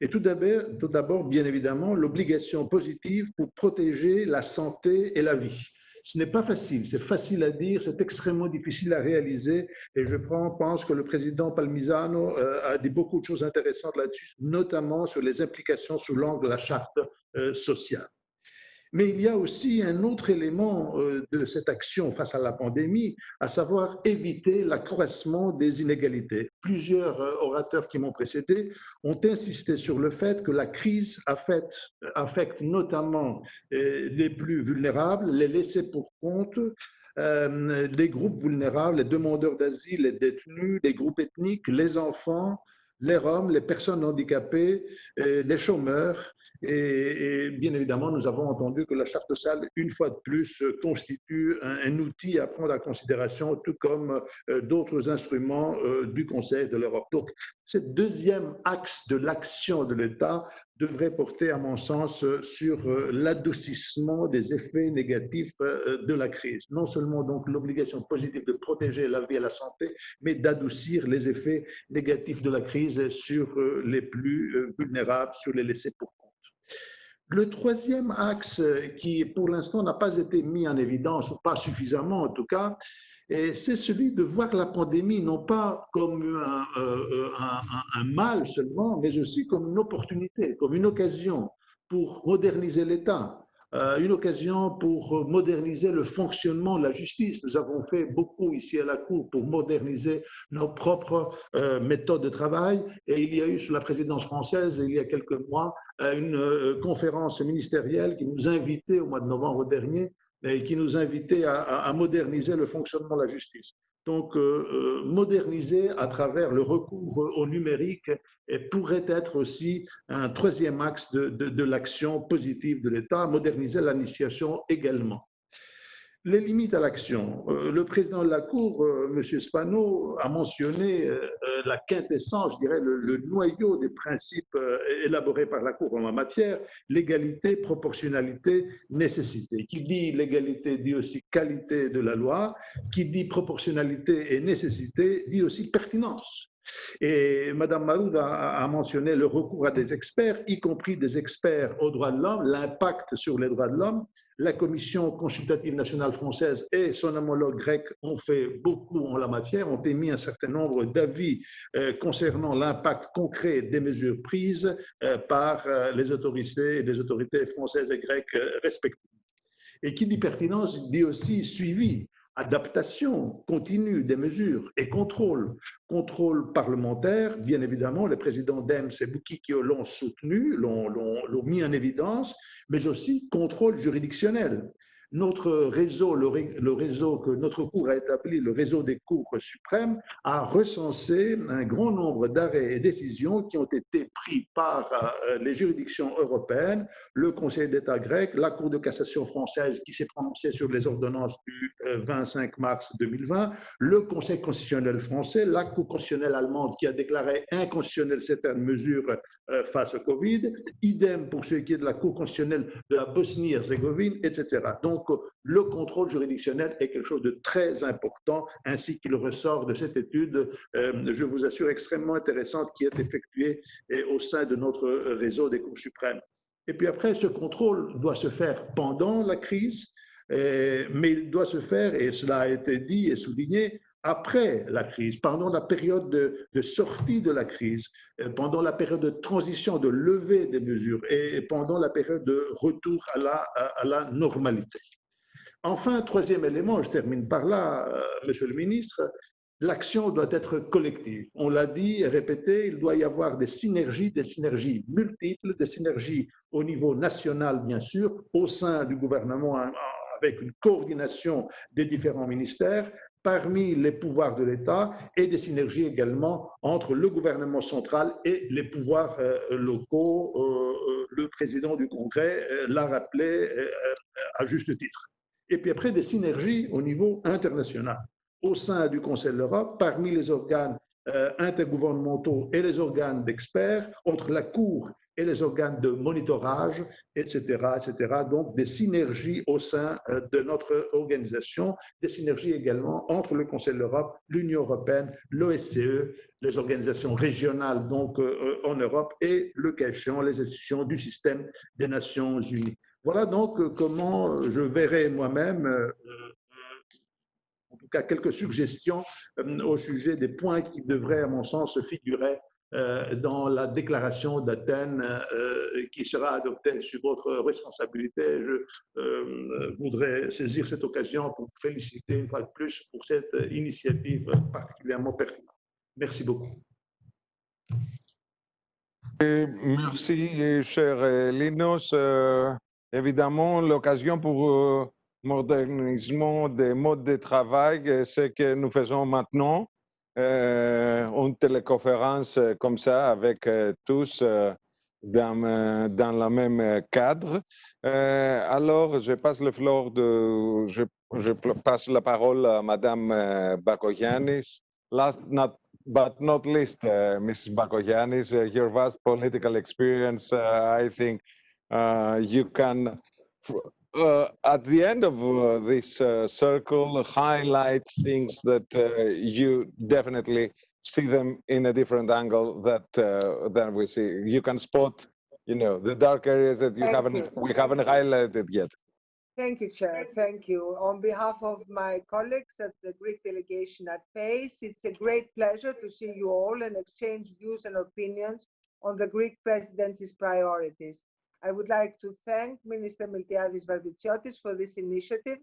Et tout d'abord, bien évidemment, l'obligation positive pour protéger la santé et la vie. Ce n'est pas facile, c'est facile à dire, c'est extrêmement difficile à réaliser. Et je pense que le président Palmisano a dit beaucoup de choses intéressantes là-dessus, notamment sur les implications sous l'angle de la charte sociale. Mais il y a aussi un autre élément de cette action face à la pandémie, à savoir éviter l'accroissement des inégalités. Plusieurs orateurs qui m'ont précédé ont insisté sur le fait que la crise affecte notamment les plus vulnérables, les laissés pour compte, les groupes vulnérables, les demandeurs d'asile, les détenus, les groupes ethniques, les enfants, les Roms, les personnes handicapées, les chômeurs. Et bien évidemment, nous avons entendu que la charte sociale, une fois de plus, constitue un outil à prendre en considération, tout comme d'autres instruments du Conseil de l'Europe. Donc, ce deuxième axe de l'action de l'État devrait porter, à mon sens, sur l'adoucissement des effets négatifs de la crise. Non seulement donc l'obligation positive de protéger la vie et la santé, mais d'adoucir les effets négatifs de la crise sur les plus vulnérables, sur les laissés pour compte. Le troisième axe qui, pour l'instant, n'a pas été mis en évidence, ou pas suffisamment en tout cas, c'est celui de voir la pandémie non pas comme un mal seulement, mais aussi comme une opportunité, comme une occasion pour moderniser l'État, une occasion pour moderniser le fonctionnement de la justice. Nous avons fait beaucoup ici à la Cour pour moderniser nos propres méthodes de travail, et il y a eu sous la présidence française, il y a quelques mois, une conférence ministérielle qui nous invitait au mois de novembre dernier, et qui nous invitait à moderniser le fonctionnement de la justice. Donc, moderniser à travers le recours au numérique pourrait être aussi un troisième axe de l'action positive de l'État, moderniser l'initiation également. Les limites à l'action. Le président de la Cour, M. Spano, a mentionné la quintessence, je dirais, le noyau des principes élaborés par la Cour en la matière, l'égalité, proportionnalité, nécessité. Qui dit l'égalité dit aussi qualité de la loi, qui dit proportionnalité et nécessité dit aussi pertinence. Et Mme Maroud a mentionné le recours à des experts, y compris des experts aux droits de l'homme, l'impact sur les droits de l'homme. La Commission consultative nationale française et son homologue grec ont fait beaucoup en la matière, ont émis un certain nombre d'avis concernant l'impact concret des mesures prises par les autorités françaises et grecques respectives. Et qui dit pertinence dit aussi suivi, adaptation continue des mesures et contrôle. Contrôle parlementaire, bien évidemment, les présidents Daems et Burić l'ont soutenu, l'ont mis en évidence, mais aussi contrôle juridictionnel. Notre réseau, le réseau que notre Cour a établi, le réseau des cours suprêmes, a recensé un grand nombre d'arrêts et décisions qui ont été pris par les juridictions européennes, le Conseil d'État grec, la Cour de cassation française qui s'est prononcée sur les ordonnances du 25 mars 2020, le Conseil constitutionnel français, la Cour constitutionnelle allemande qui a déclaré inconstitutionnelles certaines mesures face au Covid, idem pour ce qui est de la Cour constitutionnelle de la Bosnie-Herzégovine, etc. Donc, le contrôle juridictionnel est quelque chose de très important, ainsi qu'il ressort de cette étude, je vous assure, extrêmement intéressante, qui est effectuée au sein de notre réseau des cours suprêmes. Et puis après, ce contrôle doit se faire pendant la crise, mais il doit se faire, et cela a été dit et souligné, après la crise, pendant la période de sortie de la crise, pendant la période de transition, de levée des mesures et pendant la période de retour à la normalité. Enfin, troisième élément, je termine par là, Monsieur le ministre, l'action doit être collective. On l'a dit et répété, il doit y avoir des synergies multiples, des synergies au niveau national, bien sûr, au sein du gouvernement, avec une coordination des différents ministères, parmi les pouvoirs de l'État et des synergies également entre le gouvernement central et les pouvoirs locaux. Le président du Congrès l'a rappelé à juste titre. Et puis après, des synergies au niveau international, au sein du Conseil de l'Europe, parmi les organes intergouvernementaux et les organes d'experts, entre la Cour et les organes de monitorage, etc., etc. Donc, des synergies au sein de notre organisation, des synergies également entre le Conseil de l'Europe, l'Union européenne, l'OSCE, les organisations régionales donc en Europe et, le cas échéant, les institutions du système des Nations Unies. Voilà donc comment je verrai moi-même, en tout cas quelques suggestions au sujet des points qui devraient, à mon sens, figurer dans la déclaration d'Athènes qui sera adoptée sur votre responsabilité. Je voudrais saisir cette occasion pour vous féliciter une fois de plus pour cette initiative particulièrement pertinente. Merci beaucoup. Merci, cher Linus. Évidemment, l'occasion pour modernisation des modes de travail, ce que nous faisons maintenant, une téléconférence comme ça avec tous dans le même cadre. Alors, je passe je passe la parole à Madame Bakoyannis. Last but not least, Mrs. Bakoyannis, your vast political experience, I think you can, at the end of this circle, highlight things that you definitely see them in a different angle than we see. You can spot, the dark areas that we haven't highlighted yet. Thank you, Chair. Thank you. On behalf of my colleagues at the Greek delegation at PACE, it's a great pleasure to see you all and exchange views and opinions on the Greek presidency's priorities. I would like to thank Minister Miltiadis Varvitsiotis for this initiative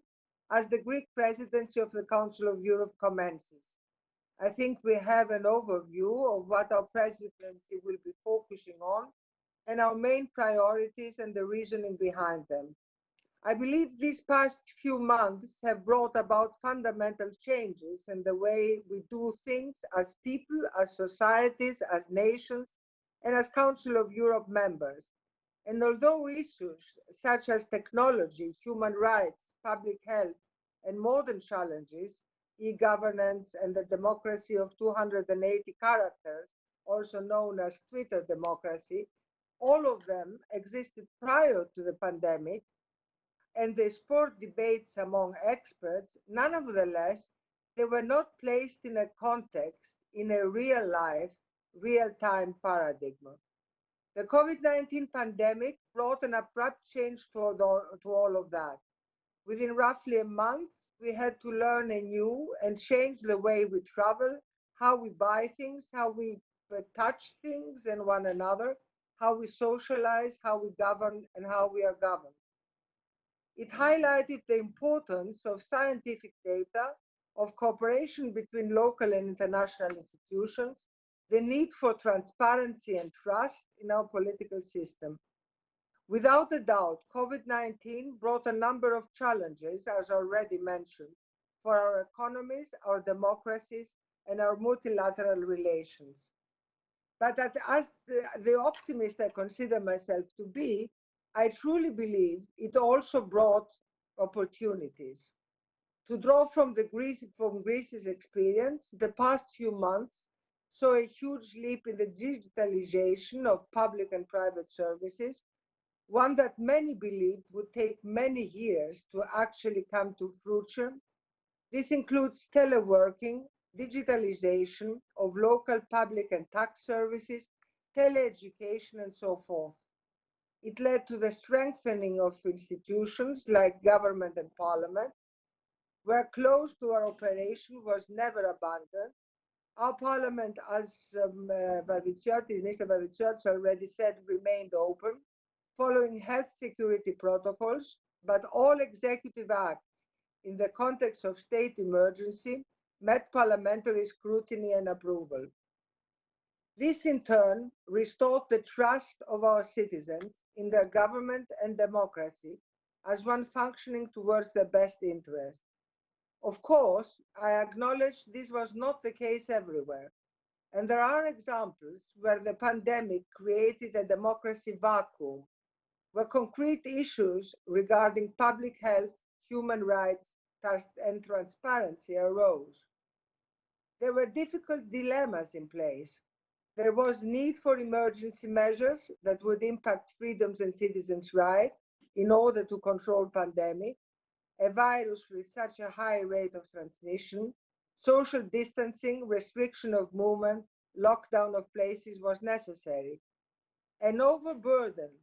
as the Greek presidency of the Council of Europe commences. I think we have an overview of what our presidency will be focusing on and our main priorities and the reasoning behind them. I believe these past few months have brought about fundamental changes in the way we do things as people, as societies, as nations, and as Council of Europe members. And although issues such as technology, human rights, public health, and modern challenges, e-governance and the democracy of 280 characters, also known as Twitter democracy, all of them existed prior to the pandemic, and they spurred debates among experts. Nonetheless, they were not placed in a context, in a real-life, real-time paradigm. The COVID-19 pandemic brought an abrupt change to all of that. Within roughly a month, we had to learn anew and change the way we travel, how we buy things, how we touch things and one another, how we socialize, how we govern, and how we are governed. It highlighted the importance of scientific data, of cooperation between local and international institutions, the need for transparency and trust in our political system. Without a doubt, COVID-19 brought a number of challenges, as already mentioned, for our economies, our democracies, and our multilateral relations. But as the optimist I consider myself to be, I truly believe it also brought opportunities. To draw from Greece's experience, the past few months saw a huge leap in the digitalization of public and private services, one that many believed would take many years to actually come to fruition. This includes teleworking, digitalization of local public and tax services, teleeducation, and so forth. It led to the strengthening of institutions like government and parliament, where close to our operation was never abandoned. Our parliament, as Mr. Varvitsiotis already said, remained open, following health security protocols, but all executive acts in the context of state emergency met parliamentary scrutiny and approval. This, in turn, restored the trust of our citizens in their government and democracy as one functioning towards their best interest. Of course, I acknowledge this was not the case everywhere, and there are examples where the pandemic created a democracy vacuum, where concrete issues regarding public health, human rights, and transparency arose. There were difficult dilemmas in place. There was need for emergency measures that would impact freedoms and citizens' rights in order to control pandemic, a virus with such a high rate of transmission. Social distancing, restriction of movement, lockdown of places was necessary. An overburdened,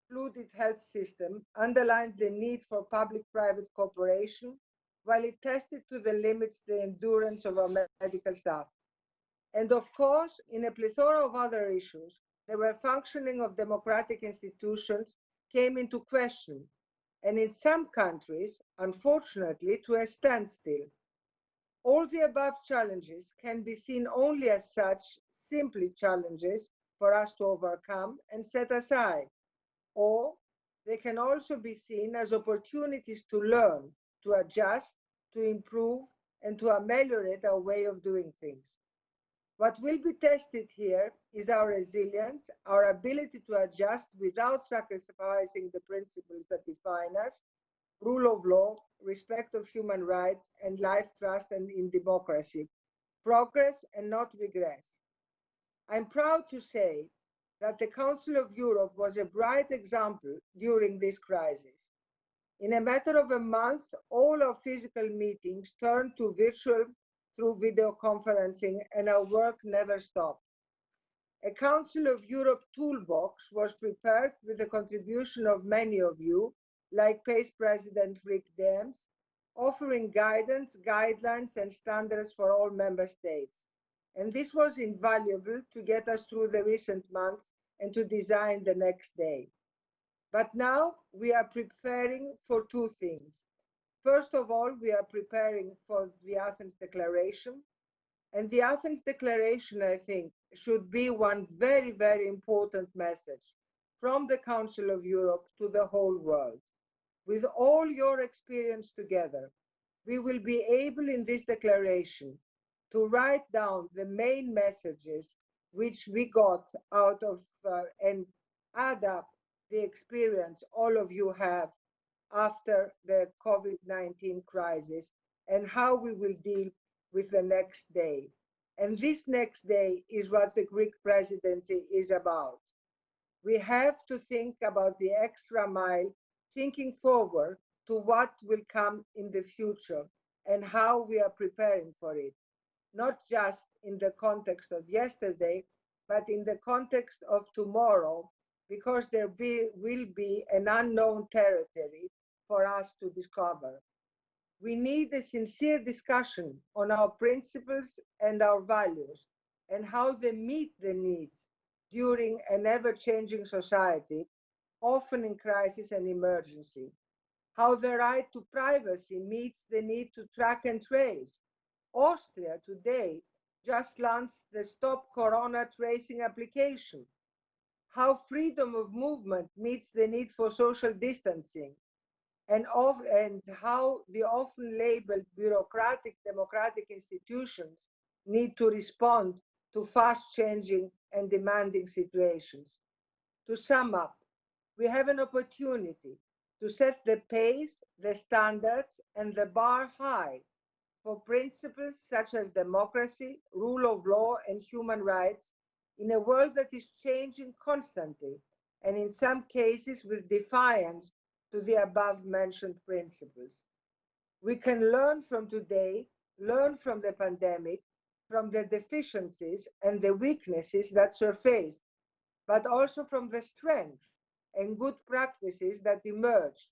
flooded health system underlined the need for public-private cooperation, while it tested to the limits the endurance of our medical staff. And of course, in a plethora of other issues, the functioning of democratic institutions came into question, and in some countries, unfortunately, to a standstill. All the above challenges can be seen only as such, simply challenges for us to overcome and set aside, or they can also be seen as opportunities to learn, to adjust, to improve, and to ameliorate our way of doing things. What will be tested here is our resilience, our ability to adjust without sacrificing the principles that define us: rule of law, respect of human rights, and life, trust, and in democracy. Progress and not regress. I'm proud to say that the Council of Europe was a bright example during this crisis. In a matter of a month, all our physical meetings turned to virtual through video conferencing, and our work never stopped. A Council of Europe toolbox was prepared with the contribution of many of you, like PACE President Rick Daems, offering guidance, guidelines, and standards for all member states. And this was invaluable to get us through the recent months and to design the next day. But now we are preparing for two things. First of all, we are preparing for the Athens Declaration. And the Athens Declaration, I think, should be one very, very important message from the Council of Europe to the whole world. With all your experience together, we will be able in this declaration to write down the main messages which we got out of and add up the experience all of you have after the COVID-19 crisis and how we will deal with the next day. And this next day is what the Greek presidency is about. We have to think about the extra mile, thinking forward to what will come in the future and how we are preparing for it, not just in the context of yesterday, but in the context of tomorrow, because there will be an unknown territory for us to discover. We need a sincere discussion on our principles and our values and how they meet the needs during an ever-changing society, often in crisis and emergency. How the right to privacy meets the need to track and trace. Austria today just launched the Stop Corona Tracing application. How freedom of movement meets the need for social distancing, and how the often labeled bureaucratic democratic institutions need to respond to fast-changing and demanding situations. To sum up, we have an opportunity to set the pace, the standards, and the bar high for principles such as democracy, rule of law, and human rights in a world that is changing constantly, and in some cases with defiance to the above-mentioned principles. We can learn from today, learn from the pandemic, from the deficiencies and the weaknesses that surfaced, but also from the strength and good practices that emerged,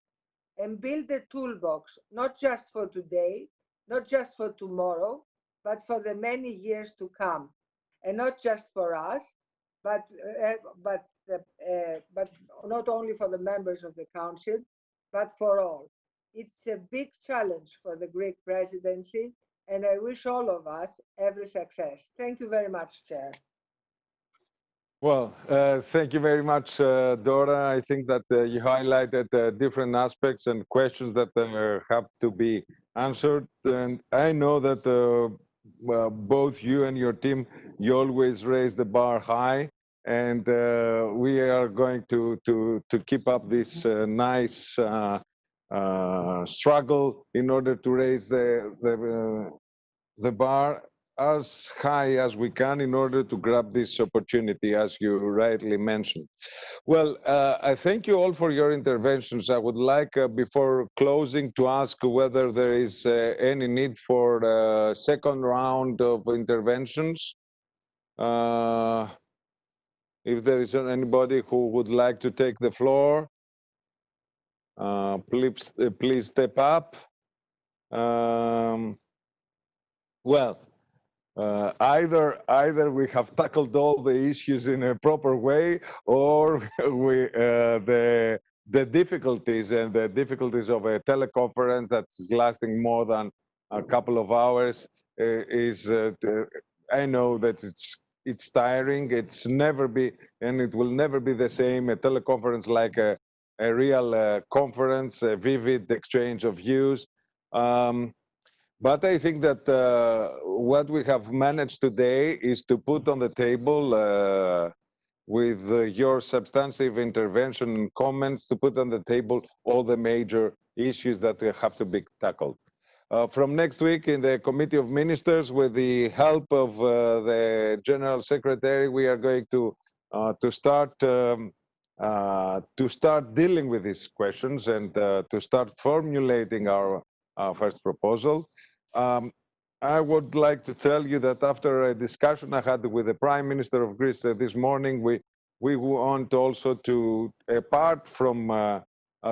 and build a toolbox, not just for today, not just for tomorrow, but for the many years to come, and not just for us, but not only for the members of the Council, but for all. It's a big challenge for the Greek presidency, and I wish all of us every success. Thank you very much, Chair. Well, thank you very much, Dora. I think that you highlighted different aspects and questions that have to be answered. And I know that both you and your team, you always raise the bar high. And we are going to keep up this nice struggle in order to raise the bar as high as we can in order to grab this opportunity, as you rightly mentioned. Well, I thank you all for your interventions. I would like, before closing, to ask whether there is any need for a second round of interventions. If there is anybody who would like to take the floor, please step up. Well, either we have tackled all the issues in a proper way, or the difficulties of a teleconference that's lasting more than a couple of hours I know that it's tiring. It will never be the same. A teleconference like a real conference, a vivid exchange of views. But I think that what we have managed today is to put on the table, with your substantive intervention and comments, to put on the table all the major issues that have to be tackled. From next week in the Committee of Ministers, with the help of the General Secretary, we are going to start dealing with these questions and to start formulating our first proposal. I would like to tell you that after a discussion I had with the Prime Minister of Greece this morning, we want also to, apart from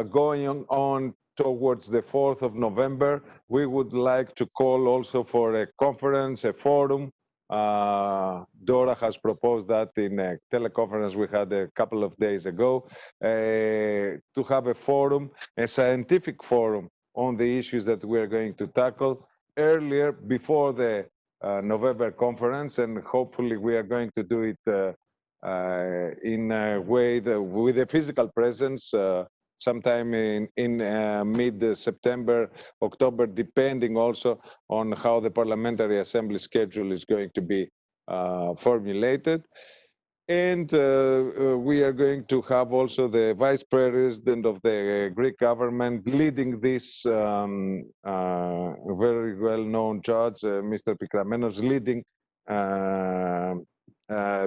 going on towards the 4th of November, we would like to call also for a conference, a forum. Dora has proposed that in a teleconference we had a couple of days ago, to have a forum, a scientific forum on the issues that we're going to tackle earlier, before the November conference, and hopefully we are going to do it in a way with a physical presence sometime in mid-September, October, depending also on how the Parliamentary Assembly schedule is going to be formulated. And we are going to have also the Vice President of the Greek government leading this very well-known judge, Mr. Pikramenos, leading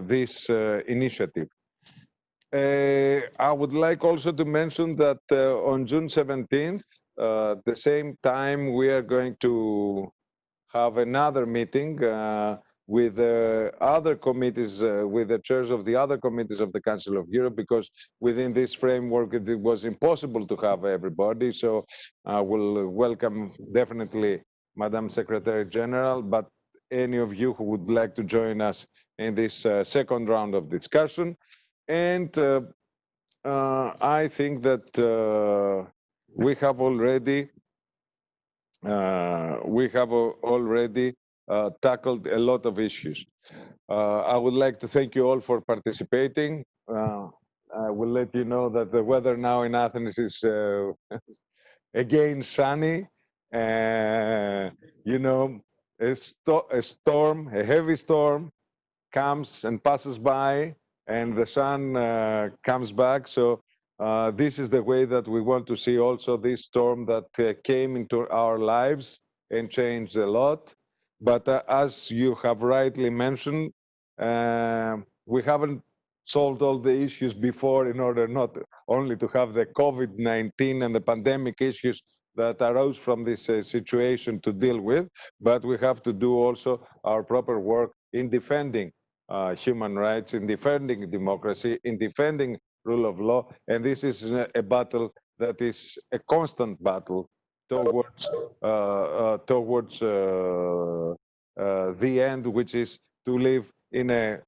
this initiative. I would like also to mention that on June 17th, at the same time, we are going to have another meeting with other committees, with the chairs of the other committees of the Council of Europe, because within this framework it was impossible to have everybody. So I will welcome definitely Madam Secretary General, but any of you who would like to join us in this second round of discussion. And I think that we have already tackled a lot of issues. I would like to thank you all for participating. I will let you know that the weather now in Athens is again sunny. You know, a storm, a heavy storm comes and passes by, and the sun comes back. So this is the way that we want to see also this storm that came into our lives and changed a lot. But as you have rightly mentioned, we haven't solved all the issues before in order not only to have the COVID-19 and the pandemic issues that arose from this situation to deal with, but we have to do also our proper work in defending human rights, in defending democracy, in defending rule of law. And this is a battle that is a constant battle towards the end, which is to live in a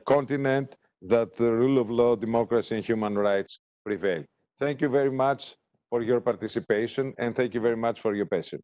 continent that the rule of law, democracy, and human rights prevail. Thank you very much for your participation, and thank you very much for your patience.